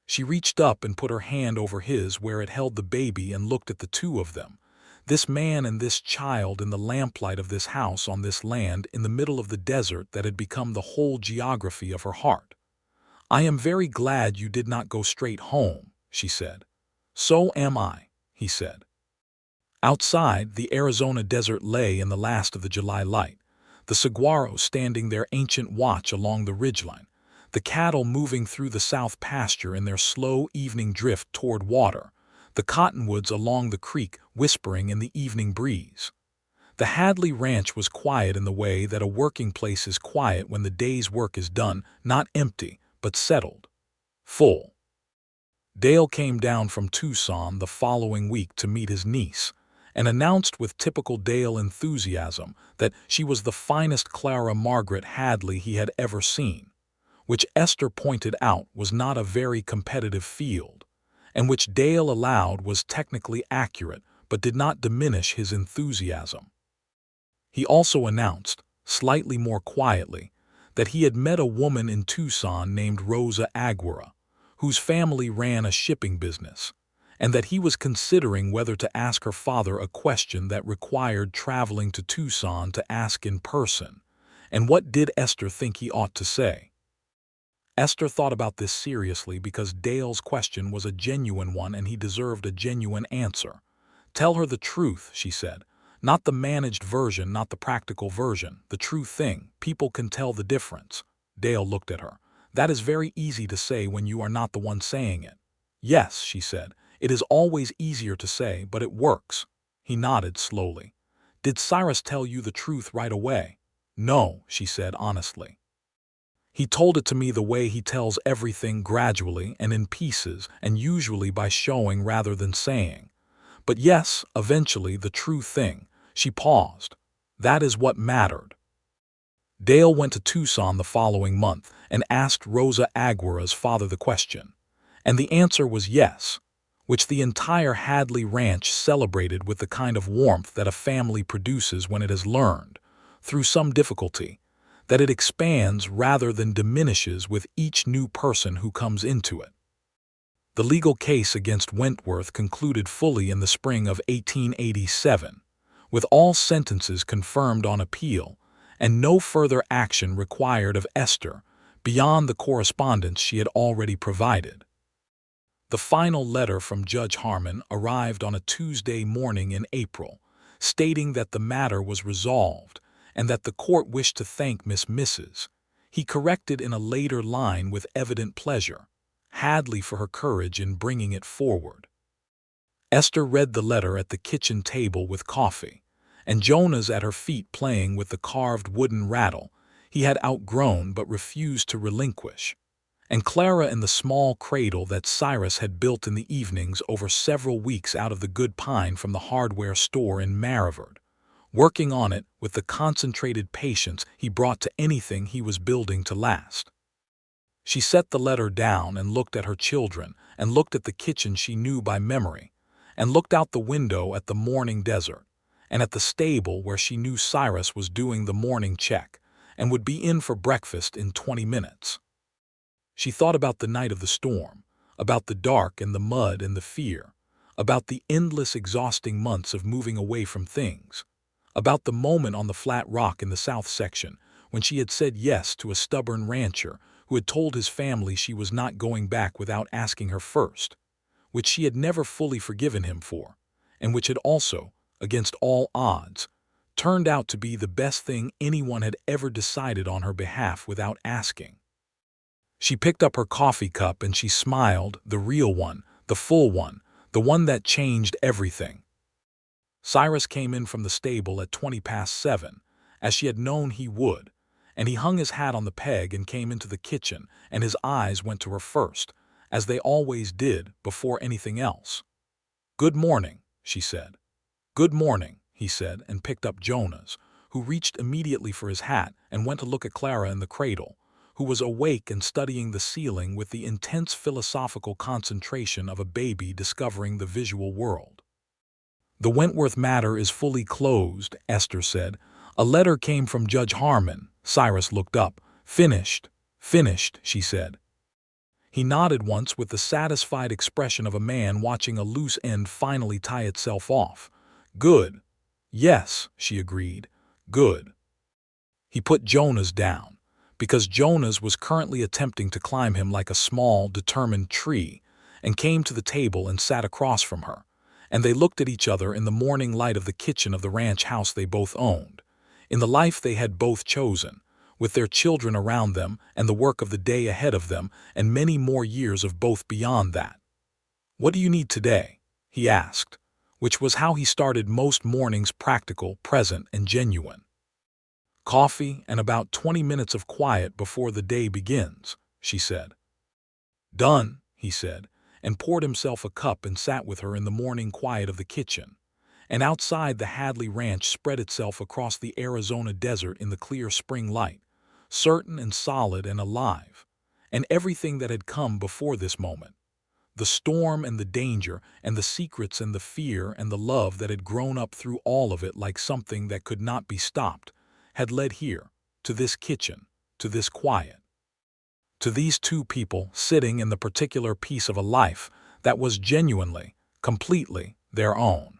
Speaker 1: She reached up and put her hand over his where it held the baby and looked at the two of them, this man and this child in the lamplight of this house on this land in the middle of the desert that had become the whole geography of her heart. "I am very glad you did not go straight home," she said. "So am I," he said. Outside, the Arizona desert lay in the last of the July light, the saguaros standing their ancient watch along the ridgeline, the cattle moving through the south pasture in their slow evening drift toward water, the cottonwoods along the creek whispering in the evening breeze. The Hadley ranch was quiet in the way that a working place is quiet when the day's work is done, not empty, but settled, full. Dale came down from Tucson the following week to meet his niece, and announced with typical Dale enthusiasm that she was the finest Clara Margaret Hadley he had ever seen, which Esther pointed out was not a very competitive field, and which Dale allowed was technically accurate but did not diminish his enthusiasm. He also announced, slightly more quietly, that he had met a woman in Tucson named Rosa Aguirre, whose family ran a shipping business, and that he was considering whether to ask her father a question that required traveling to Tucson to ask in person. And what did Esther think he ought to say? Esther thought about this seriously because Dale's question was a genuine one and he deserved a genuine answer. "Tell her the truth," she said. "Not the managed version, not the practical version, the true thing. People can tell the difference." Dale looked at her. "That is very easy to say when you are not the one saying it." "Yes," she said. "It is always easier to say, but it works." He nodded slowly. "Did Cyrus tell you the truth right away?" "No," she said honestly. "He told it to me the way he tells everything, gradually and in pieces, and usually by showing rather than saying. But yes, eventually, the true thing." She paused. "That is what mattered." Dale went to Tucson the following month and asked Rosa Aguirre's father the question. And the answer was yes, which the entire Hadley ranch celebrated with the kind of warmth that a family produces when it has learned, through some difficulty, that it expands rather than diminishes with each new person who comes into it. The legal case against Wentworth concluded fully in the spring of 1887, with all sentences confirmed on appeal, and no further action required of Esther beyond the correspondence she had already provided. The final letter from Judge Harmon arrived on a Tuesday morning in April, stating that the matter was resolved and that the court wished to thank Mrs. He corrected in a later line with evident pleasure, Hadley for her courage in bringing it forward. Esther read the letter at the kitchen table with coffee, and Jonas at her feet playing with the carved wooden rattle he had outgrown but refused to relinquish, and Clara in the small cradle that Cyrus had built in the evenings over several weeks out of the good pine from the hardware store in Marivard, working on it with the concentrated patience he brought to anything he was building to last. She set the letter down and looked at her children, and looked at the kitchen she knew by memory, and looked out the window at the morning desert, and at the stable where she knew Cyrus was doing the morning check, and would be in for breakfast in 20 minutes. She thought about the night of the storm, about the dark and the mud and the fear, about the endless exhausting months of moving away from things, about the moment on the flat rock in the south section when she had said yes to a stubborn rancher who had told his family she was not going back without asking her first, which she had never fully forgiven him for, and which had also, against all odds, turned out to be the best thing anyone had ever decided on her behalf without asking. She picked up her coffee cup and she smiled, the real one, the full one, the one that changed everything. Cyrus came in from the stable at 7:20, as she had known he would, and he hung his hat on the peg and came into the kitchen, and his eyes went to her first, as they always did, before anything else. "Good morning," she said. "Good morning," he said, and picked up Jonas, who reached immediately for his hat and went to look at Clara in the cradle, who was awake and studying the ceiling with the intense philosophical concentration of a baby discovering the visual world. "The Wentworth matter is fully closed," Esther said. "A letter came from Judge Harmon." Cyrus looked up. "Finished, finished," she said. He nodded once with the satisfied expression of a man watching a loose end finally tie itself off. "Good." "Yes," she agreed. "Good." He put Jonas down, because Jonas was currently attempting to climb him like a small, determined tree, and came to the table and sat across from her, and they looked at each other in the morning light of the kitchen of the ranch house they both owned, in the life they had both chosen, with their children around them and the work of the day ahead of them and many more years of both beyond that. "What do you need today?" he asked, which was how he started most mornings, practical, present, and genuine. "Coffee and about 20 minutes of quiet before the day begins," she said. "Done," he said, and poured himself a cup and sat with her in the morning quiet of the kitchen. And outside the Hadley ranch spread itself across the Arizona desert in the clear spring light, certain and solid and alive, and everything that had come before this moment. The storm and the danger, and the secrets and the fear and the love that had grown up through all of it like something that could not be stopped, had led here, to this kitchen, to this quiet, to these two people sitting in the particular piece of a life that was genuinely, completely their own.